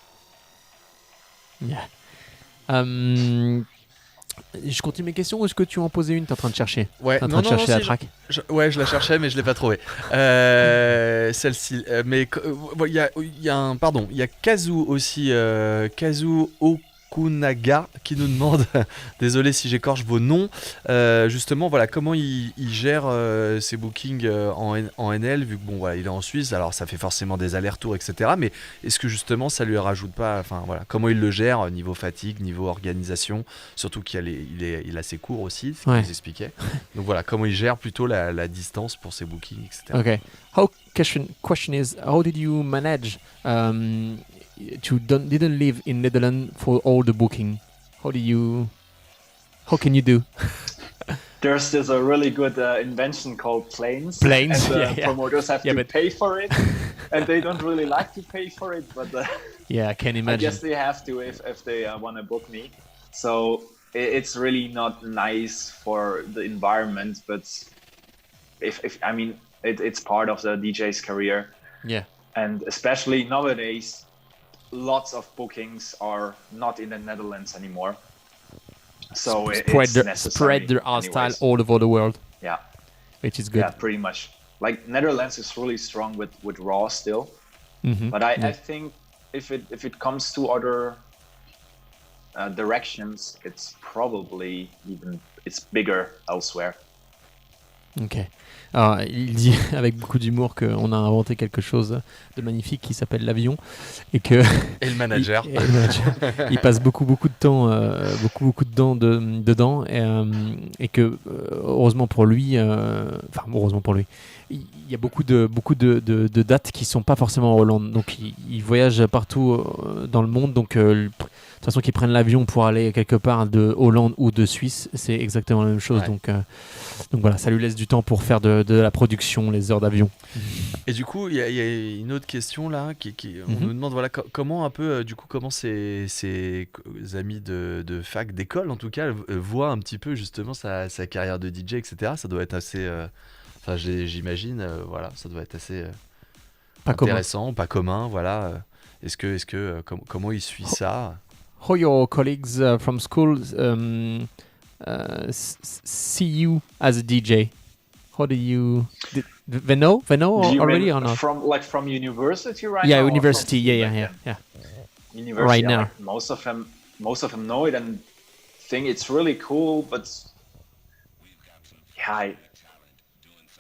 Yeah. Je continue mes questions ou est-ce que tu en posais une? T'es en train de chercher? Ouais, T'es en train de chercher la track? Ouais, je la cherchais, mais je l'ai pas trouvée. Celle-ci. Mais il y a Kazu aussi. Kazu Okunaga qui nous demande, désolé si j'écorche vos noms, justement, voilà, comment il gère ses bookings en NL, vu que bon, voilà, il est en Suisse, alors ça fait forcément des allers-retours, etc. Mais est-ce que justement ça lui rajoute pas, enfin voilà, comment il le gère niveau fatigue, niveau organisation, surtout qu'il a ses cours aussi, ce qu'il nous expliquait. Donc voilà, comment il gère plutôt la distance pour ses bookings, etc. Okay. Question is, how did you manage didn't live in Netherlands for all the booking? How can you do? There's this a really good invention called planes. Planes, and promoters have to pay for it, and they don't really like to pay for it, but yeah, I can imagine. I guess they have to if they want to book me. So it's really not nice for the environment, but if I mean it's part of the DJ's career. Yeah. And especially nowadays, lots of bookings are not in the Netherlands anymore. So spread their art style all over the world. Yeah. Which is good. Yeah, pretty much. Like Netherlands is really strong with Raw still. Mm-hmm. But I think if it comes to other directions, it's probably it's bigger elsewhere. Ok. Alors, il dit avec beaucoup d'humour qu'on a inventé quelque chose de magnifique qui s'appelle l'avion et que et le manager, il passe beaucoup de temps dedans et que heureusement pour lui, il y a beaucoup de dates qui sont pas forcément en Hollande, donc il voyage partout dans le monde, donc de toute façon qu'ils prennent l'avion pour aller quelque part de Hollande ou de Suisse, c'est exactement la même chose. Ouais. Donc voilà, ça lui laisse du temps pour faire de la production, les heures d'avion. Et du coup, il y a une autre question là, on nous demande voilà comment un peu, comment ses amis de fac, d'école en tout cas, voient un petit peu justement sa carrière de DJ, etc. Ça doit être assez, j'imagine, voilà, ça doit être assez intéressant, pas commun, voilà. Est-ce que comment il suit ça? How your colleagues from school see you as a DJ? How do you? They know already or not? From university right now? Yeah, university. Yeah. University. Right now, like most of them know it and think it's really cool. But yeah,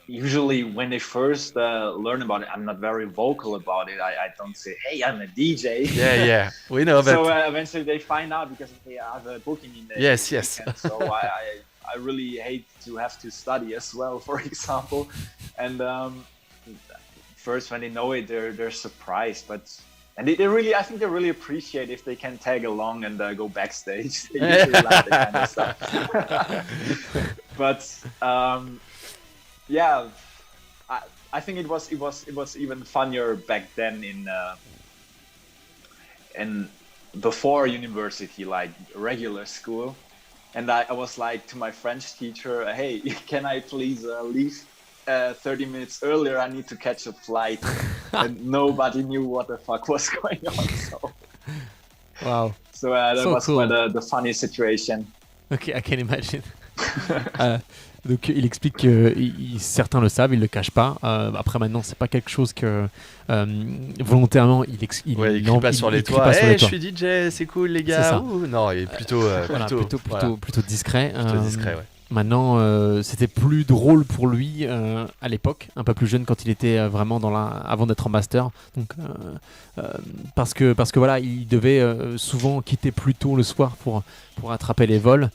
usually when they first learn about it, I'm not very vocal about it. I don't say, "Hey, I'm a DJ." Yeah, we know that. So eventually they find out because they have a booking in the yes. weekend. So I really hate to have to study as well, for example. And first when they know it, they're surprised, and I think they really appreciate if they can tag along and go backstage. They usually like that kind of stuff. But yeah, I think it was even funnier back then in before university, like regular school. And I was like to my French teacher, "Hey, can I please leave 30 minutes earlier? I need to catch a flight." And nobody knew what the fuck was going on. So. Wow. So that so was cool. quite the funny situation. Okay, I can imagine. Donc il explique que certains le savent, ils le cachent pas. Après maintenant, c'est pas quelque chose que volontairement il crie pas sur les toits. Je suis DJ, c'est cool les gars. Non, il est plutôt discret. Plutôt discret, ouais. Maintenant, c'était plus drôle pour lui à l'époque, un peu plus jeune quand il était vraiment avant d'être en master. Donc, parce que voilà, il devait souvent quitter plus tôt le soir pour attraper les vols,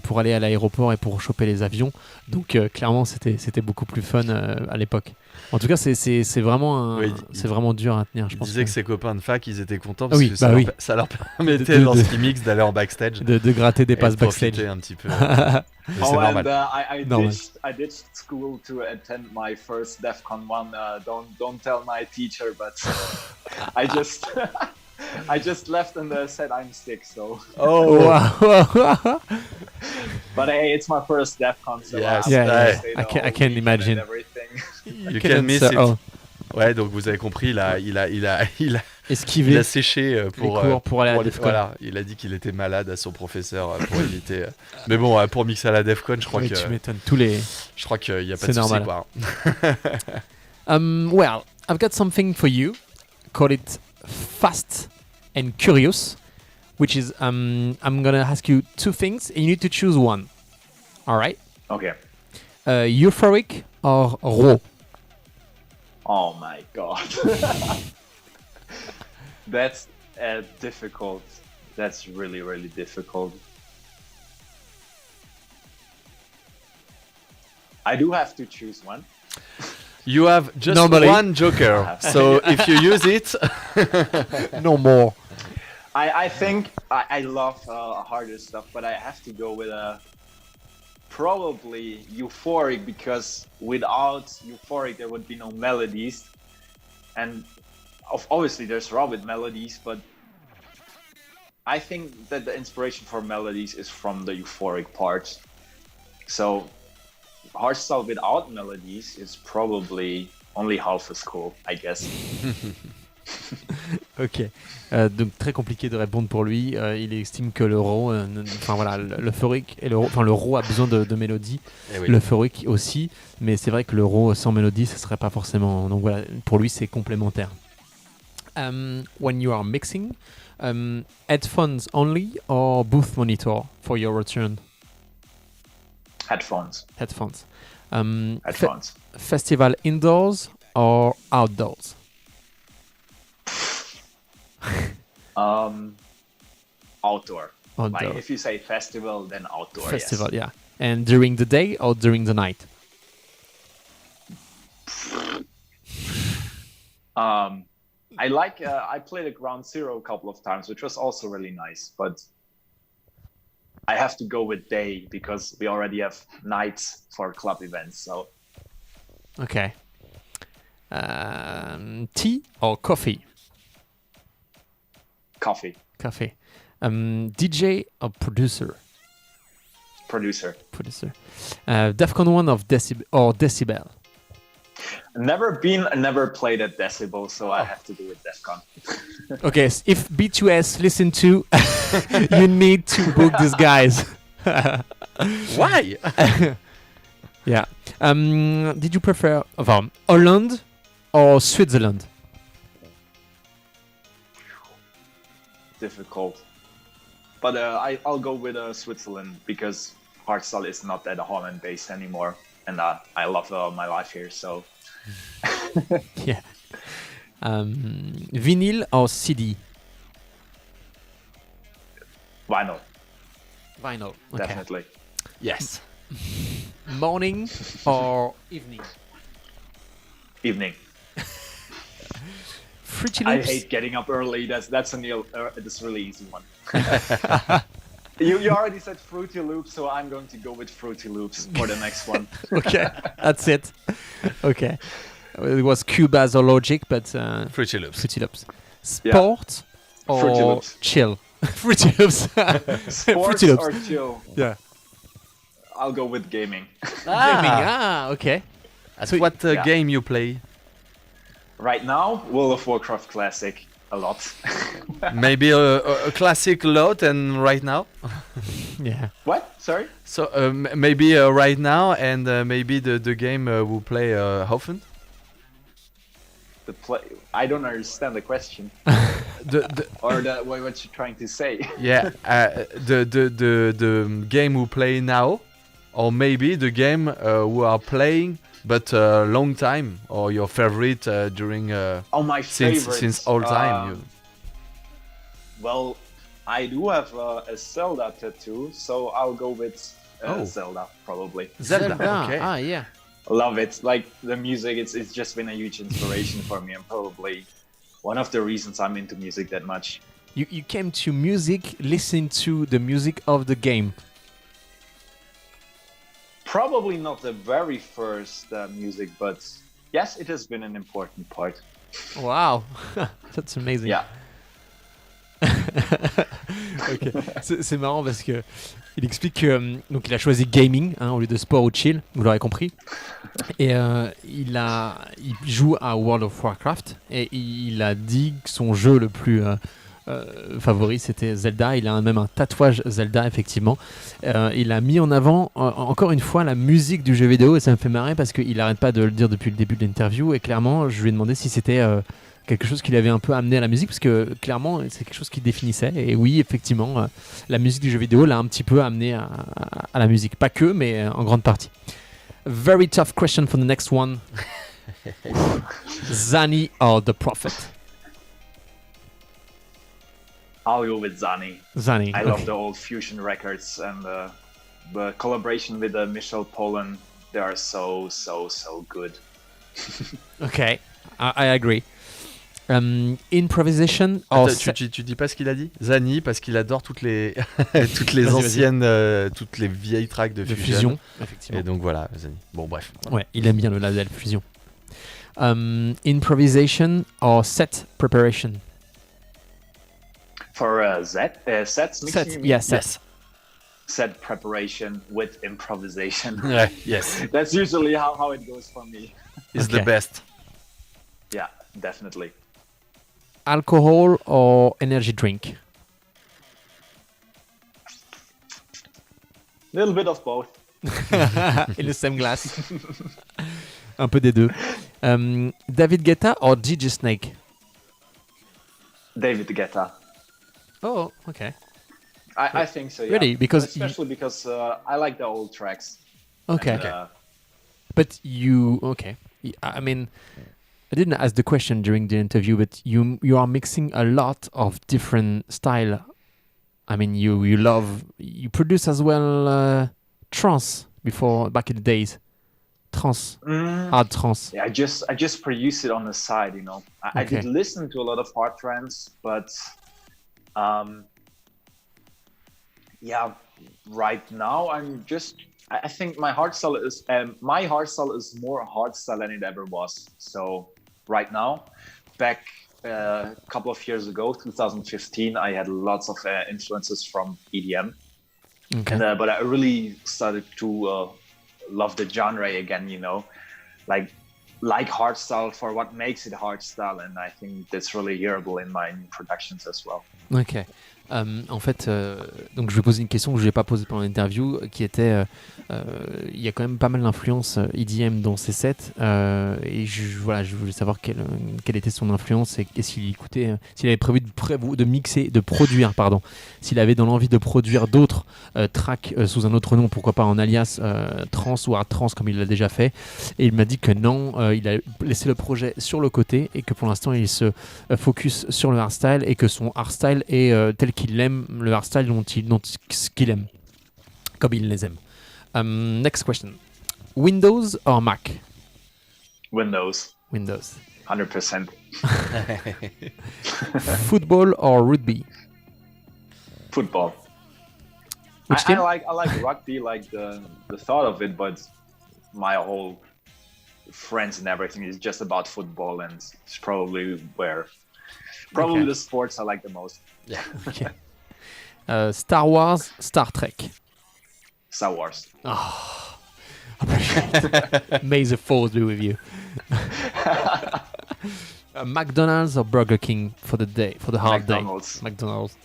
pour aller à l'aéroport et pour choper les avions. Donc clairement, c'était beaucoup plus fun à l'époque. En tout cas, c'est vraiment, Oui, c'est vraiment dur à tenir, je Il pense. disait que ses copains de fac, ils étaient contents parce Oui, que bah oui. ça leur permettait, De- lorsqu'ils mixent, d'aller en backstage De gratter des et de passes backstage. profiter un petit peu. Mais c'est Oh, normal. and Normal. I ditched school to attend my first DEF CON 1. Don't tell my teacher, but I just I just left and said I'm sick. So, Oh, Wow. but hey, it's my first DEF CON, so Yes. I'm Yeah, gonna yeah. stay I the can- I whole can weekend imagine. and everything. you can miss it. Oh, Ouais, donc vous avez compris, il a esquiver séché pour, cours pour aller à la DEF CON. voilà, il a dit qu'il était malade à son professeur pour éviter. Mais bon, pour mixer à la DEF CON, je crois Oui, que tu m'étonnes. Tous les. je crois qu'il y a pas C'est de souci normal. quoi. Well, I've got something for you. Call it fast and curious, which is I'm gonna ask you two things and you need to choose one. All right? Okay. Euphoric or raw? Oh my god. That's difficult. That's really, really difficult. I do have to choose one. You have just Normally. one joker, so if you use it, No more. I think I love harder stuff, but I have to go with probably euphoric, because without euphoric there would be no melodies, and obviously there's raw with melodies, but I think that the inspiration for melodies is from the euphoric part. So hardstyle without melodies is probably only half as cool, I guess. Ok. Donc très compliqué de répondre pour lui. Il estime que le raw, enfin voilà, l'euphorique et le raw a besoin de mélodie. eh oui. L'euphorique aussi, mais c'est vrai que le raw sans mélodie, ce serait pas forcément. Donc voilà, pour lui, c'est complémentaire. When you are mixing, headphones only or booth monitor for your return? Headphones. Headphones. Headphones. Festival indoors or outdoors? Outdoor. Outdoor. Like if you say festival, then outdoor. Festival, Yes. yeah. And during the day or during the night? I played at Ground Zero a couple of times, which was also really nice, but I have to go with day because we already have nights for club events. So Okay. Tea or coffee? coffee. Coffee. DJ or producer? Producer. Producer. Defcon 1 or Decibel? Never played at Decibel, so I have to do with DEFCON. Okay, if B2S listen to, you need to book these guys. Why? Yeah. Did you prefer Holland or Switzerland? Difficult. But I'll go with Switzerland because hardstyle is not that Holland based anymore, and I love my life here. So Yeah. Vinyl or CD? vinyl, Vinyl. Okay. definitely. Yes. Morning or evening? Evening. Fruity I Loops. hate getting up early. That's this really easy one. You already said Fruity Loops, so I'm going to go with Fruity Loops for the next one. Okay, that's it. Okay. It was Cubase or Logic, but Fruity Loops. Fruity Loops. Sport or Fruity Loops. chill? Fruity Loops. Sports Fruity Loops. or chill? Yeah. I'll go with gaming. Okay. So what yeah. game you play? Right now, World of Warcraft Classic a lot. Maybe a classic lot and right now? Yeah. What? Sorry? So maybe right now and maybe the game we play often? I don't understand the question. Or what you're trying to say. Yeah, the game we play now, or maybe the game we are playing but long time, or your favorite during My favorite. since all time. Well, I do have a Zelda tattoo, so I'll go with Zelda probably. Zelda. Okay. Yeah. Love it. Like the music, it's just been a huge inspiration for me, and probably one of the reasons I'm into music that much. You came to music, listen to the music of the game. Probably not the very first music, but yes, it has been an important part. Wow, that's amazing. Yeah. Ok. C'est marrant parce que il explique que donc il a choisi gaming au lieu de sport ou chill, vous l'aurez compris. Et il joue à World of Warcraft et il a dit que son jeu le plus favori c'était Zelda. Il a même un tatouage Zelda effectivement. Il a mis en avant encore une fois la musique du jeu vidéo et ça me fait marrer parce qu'il arrête pas de le dire depuis le début de l'interview et clairement je lui ai demandé si c'était quelque chose qui l'avait un peu amené à la musique parce que clairement c'est quelque chose qui définissait et oui effectivement la musique du jeu vidéo l'a un petit peu amené à la musique, pas que mais en grande partie. Very tough question for the next one. Zani or the Prophet? I'll go with Zani. Zani. I love the old fusion records and the collaboration with Michel Poland. They are so good. Okay, I agree. Improvisation or Attends, tu dis pas ce qu'il a dit? Zani, parce qu'il adore toutes les toutes les Vas-y, anciennes, toutes les vieilles tracks de fusion. Effectivement. Et donc voilà, Zani. Bon bref. Ouais, il aime bien le label Fusion. Improvisation or set preparation? For sets mixing, Set, you mean? yeah, set. Set preparation with improvisation. Ouais, yes. That's usually how it goes for me. It's Okay. the best. Yeah, definitely. Alcohol or energy drink? A little bit of both. In the same glass. Un peu des deux. David Guetta or DJ Snake? David Guetta. Oh, okay. I think so, yeah. Really? Because especially because I like the old tracks. okay. And, But okay. I mean, I didn't ask the question during the interview, but you are mixing a lot of different style. I mean, you produce as well trance before back in the days. Trance, hard trance. Yeah, I just produce it on the side, you know. I did listen to a lot of hard trance, but yeah, right now I think my hardstyle is more hardstyle than it ever was. So right now, back a couple of years ago, 2015, I had lots of influences from EDM, Okay. and but I really started to love the genre again. You know, like hardstyle for what makes it hardstyle, and I think that's really hearable in my new productions as well. Ok. En fait, donc je vais poser une question que je n'ai pas posée pendant l'interview, qui était, il y a quand même pas mal d'influence EDM dans ces sets, et je voulais savoir quelle était son influence et s'il écoutait, s'il avait prévu de mixer, de produire, pardon, s'il avait dans l'envie de produire d'autres tracks sous un autre nom, pourquoi pas en alias trance ou hard trance comme il l'a déjà fait, et il m'a dit que non, il a laissé le projet sur le côté et que pour l'instant il se focus sur le hardstyle et que son hardstyle est tel qu'il aime le hardstyle ce qu'il aime, comme il les aime. Next question. Windows or Mac? Windows, Windows. 100%. Football or rugby? Football. Which I team? like rugby, like the thought of it, but my whole friends and everything is just about football, and it's probably Okay. the sports I like the most. Yeah. Okay. Star Wars, Star Trek. Star Wars. May the force be with you. McDonald's or Burger King for the hard McDonald's. day? McDonald's.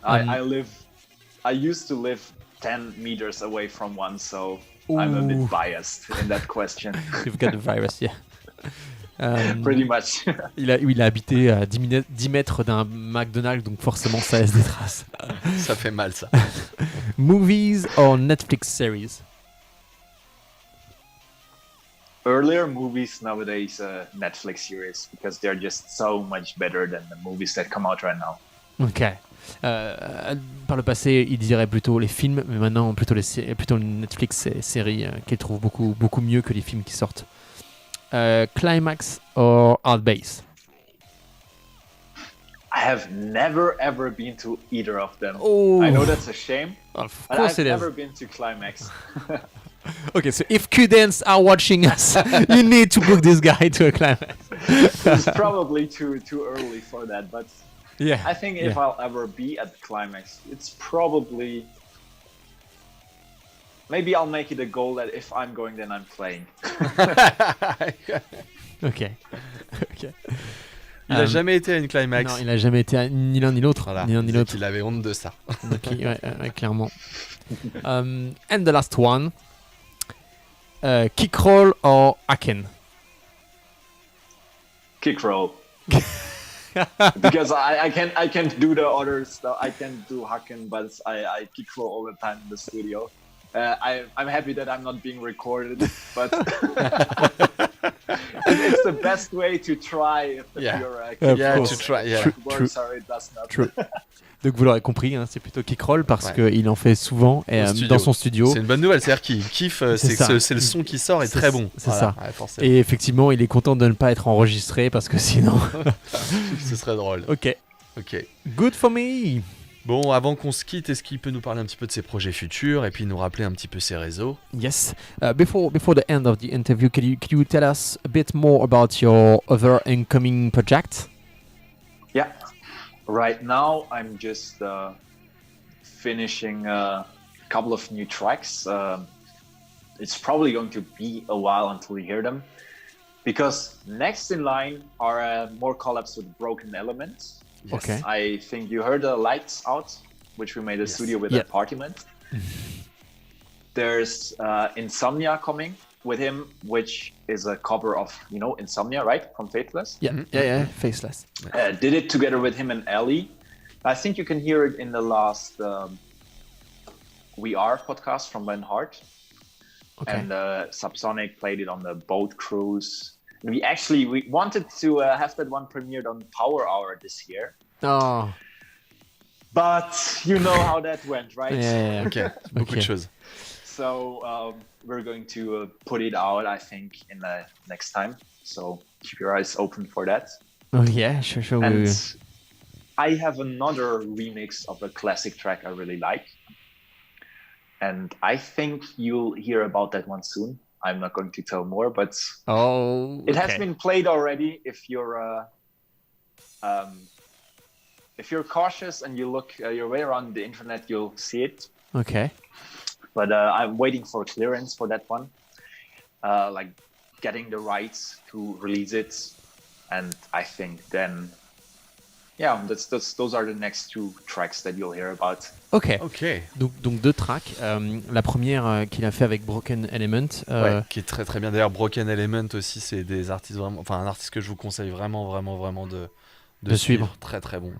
I used to live 10 meters away from one, so I'm a bit biased in that question. You've got the virus, yeah. Pretty much. Il a habité à 10 mètres d'un McDonald's, donc forcément ça laisse des traces. Ça fait mal ça. Movies or Netflix series? Earlier movies, nowadays Netflix series, because they're just so much better than the movies that come out right now. Ok. Par le passé, il dirait plutôt les films, mais maintenant plutôt plutôt Netflix et séries qu'il trouve beaucoup mieux que les films qui sortent. Climax or Art Base? I have never ever been to either of them. Oh. I know that's a shame, Of but course I've it is. never been to Climax. Okay, so if Q-Dance are watching us, you need to book this guy to a Climax. It's probably too early for that, but Yeah. I think if I'll ever be at Climax, it's probably... Maybe I'll make it a goal that if I'm going, then I'm playing. Ok. Il a jamais été à une climax. Non, il a jamais été ni l'un ni l'autre. Voilà, Ni l'un ni l'autre. il avait honte de ça. Donc, ouais, clairement. And the last one. Kick roll or haken? Kick roll. Because I can't do the other stuff. I can't do hacken, but I kick roll all the time in the studio. I'm happy that I'm not being recorded, but it's the best way to try if to try. Yeah. Works or it does not. True. Donc vous l'aurez compris, hein, c'est plutôt kick roll parce qu'il en fait souvent dans son studio. C'est une bonne nouvelle, c'est-à-dire qu'il kiffe, c'est le son qui sort est très bon. C'est voilà. ça. Ouais, et effectivement, il est content de ne pas être enregistré parce que sinon... Ce serait drôle. Ok. Good for me. Bon, avant qu'on se quitte, est-ce qu'il peut nous parler un petit peu de ses projets futurs et puis nous rappeler un petit peu ses réseaux? Yes. Before the end of the interview, could you tell us a bit more about your other incoming project? Yeah. Right now, I'm just finishing a couple of new tracks. It's probably going to be a while until you hear them, because next in line are more collabs with Broken Elements. Yes. Okay. I think you heard the Lights Out, which we made a studio with at Partiment. There's Insomnia coming with him, which is a cover of, Insomnia, right? From Faithless? Yeah, Faceless. Did it together with him and Ellie. I think you can hear it in the last We Are podcast from Ben Hart. Okay. And Subsonic played it on the boat cruise. And we wanted to have that one premiered on Power Hour this year. Oh. But you know how that went, right? Yeah. Ok, beaucoup de choses. So we're going to put it out, I think, in the next time. So keep your eyes open for that. Oh yeah, sure. And I have another remix of a classic track I really like. And I think you'll hear about that one soon. I'm not going to tell more, but it has been played already. If you're cautious and you look your way around the internet, you'll see it. Okay. But I'm waiting for clearance for that one, like getting the rights to release it, and I think then, those are the next two tracks that you'll hear about. Ok. Donc deux tracks. La première qu'il a fait avec Broken Element. Qui est très très bien. D'ailleurs, Broken Element aussi, c'est des artistes vraiment, un artiste que je vous conseille vraiment de suivre. Très très bon.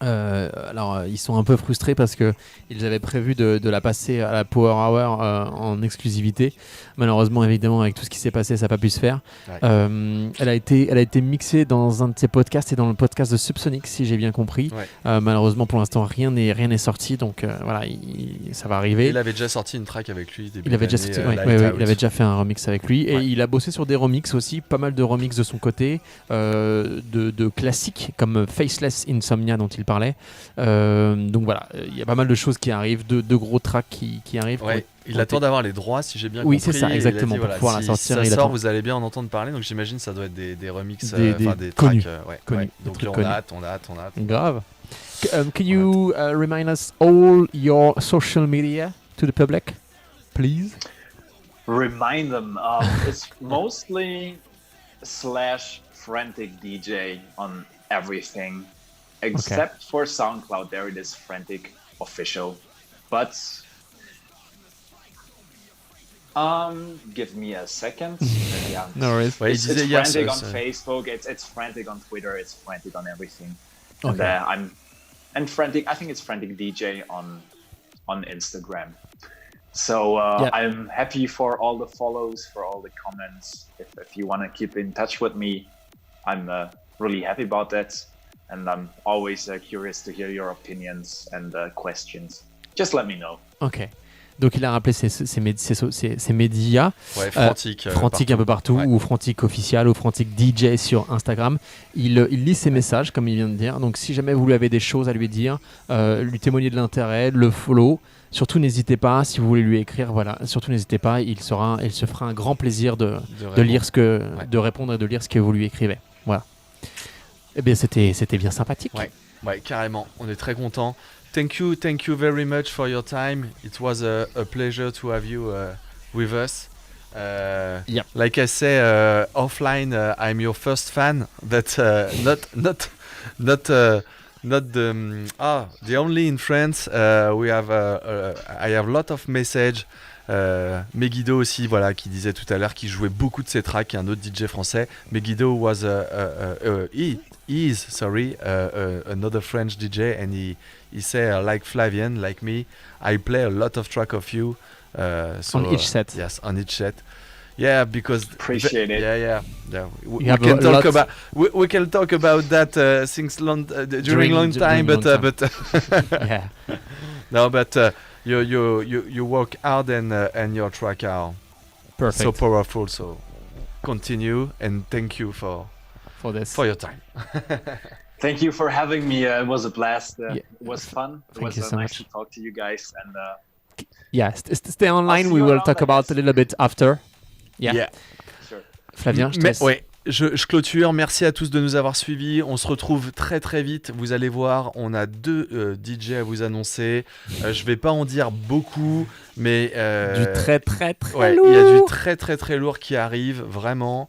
Ouais. Alors ils sont un peu frustrés parce que ils avaient prévu de la passer à la Power Hour en exclusivité. Malheureusement, évidemment, avec tout ce qui s'est passé, ça n'a pas pu se faire. Ouais. Elle a été mixée dans un de ses podcasts et dans le podcast de Subsonic, si j'ai bien compris. Ouais. Malheureusement, pour l'instant, rien n'est sorti, donc voilà, ça va arriver. Il avait déjà sorti une track avec lui début il avait déjà fait un remix avec lui et Ouais. il a bossé sur des remixes aussi, pas mal de remixes de son côté, de classiques comme Faceless Insomnia dont il parlait. Donc voilà, il y a pas mal de choses qui arrivent, de gros tracks qui arrivent. Ouais. Il attend d'avoir les droits, si j'ai bien compris. Oui, c'est ça, exactement. Il a dit, pour pouvoir la sortir, si il ça sort, attend. vous allez bien en entendre parler. Donc j'imagine que ça doit être des remixes, des connus. tracks. Connus, Donc des là, trucs on a hâte. Grave. Can you remind us all your social media to the public, please? Remind them. It's mostly /Frantic DJ on everything, except for SoundCloud. There it is, Frantic Official. But give me a second. Yeah. No worries. Ouais, It's Frantic on Facebook. It's Frantic on Twitter. It's Frantic on everything. Okay. And Frantic. I think it's Frantic DJ on Instagram. So I'm happy for all the follows, for all the comments. If you want to keep in touch with me, I'm really happy about that. and I'm always curious to hear your opinions and questions. Just let me know. Ok. Donc il a rappelé ses médias. Ouais, Frantic. Frantic un peu partout, ou Frantic official, ou Frantic DJ sur Instagram. Il lit ses messages, comme il vient de dire. Donc si jamais vous lui avez des choses à lui dire, lui témoigner de l'intérêt, le follow, surtout n'hésitez pas, si vous voulez lui écrire, voilà, surtout n'hésitez pas, il se fera un grand plaisir de lire de répondre et de lire ce que vous lui écrivez. Voilà. Eh bien c'était bien sympathique. Ouais, carrément. On est très contents. Thank you very much for your time. It was a pleasure to have you with us. Yep. Like I say offline, I'm your first fan. But not the only in France. We have I have a lot of message. Megiddo aussi, voilà, qui disait tout à l'heure qu'il jouait beaucoup de ses tracks, un autre DJ français. Megiddo was another French DJ, and he say like Flavian, like me, I play a lot of track of you. On each set. Yes, on each set. Yeah, because appreciate it. Yeah. We can talk about that since during long time, but yeah. No, but you work hard and your track are perfect. So powerful. So continue, and thank you for your time. Thank you for having me. It was a blast. It was fun. It Thank was you so nice much. to talk to you guys. And stay online. We will talk about a little bit after. Yeah. Sure. Flavien, je te laisse. Ouais. Je clôture, merci à tous de nous avoir suivis, on se retrouve très très vite, vous allez voir, on a 2 DJ à vous annoncer, je vais pas en dire beaucoup, mais du très lourd. Il y a du très lourd qui arrive, vraiment,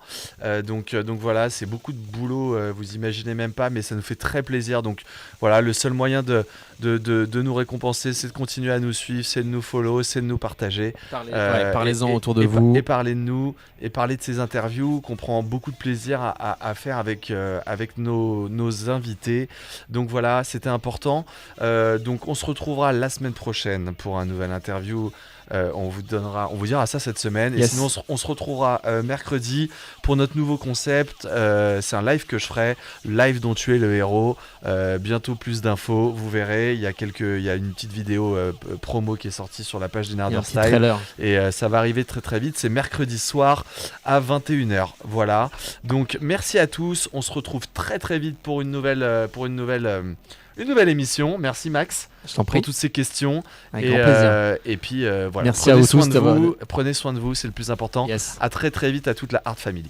donc voilà, c'est beaucoup de boulot, vous imaginez même pas, mais ça nous fait très plaisir, donc voilà, le seul moyen de nous récompenser, c'est de continuer à nous suivre, c'est de nous follow, c'est de nous partager. Parlez-en autour de vous. Et parlez de nous, et parlez de ces interviews qu'on prend beaucoup de plaisir à faire avec nos invités. Donc voilà, c'était important. Donc on se retrouvera la semaine prochaine pour un nouvel interview. On vous dira ça cette semaine. Yes. Et sinon, on se retrouvera mercredi pour notre nouveau concept. C'est un live que je ferai, live dont tu es le héros. Bientôt plus d'infos, vous verrez. Il y a une petite vidéo promo qui est sortie sur la page du Nerder Style. Et ça va arriver très très vite. C'est mercredi soir à 21h. Voilà. Donc merci à tous. On se retrouve très très vite pour une nouvelle émission. Merci Max. Je t'en prie. Pour toutes ces questions. Avec grand plaisir. Et puis voilà. Merci à vous tous. Prenez soin de vous, c'est le plus important. Yes. À très très vite à toute la Art Family.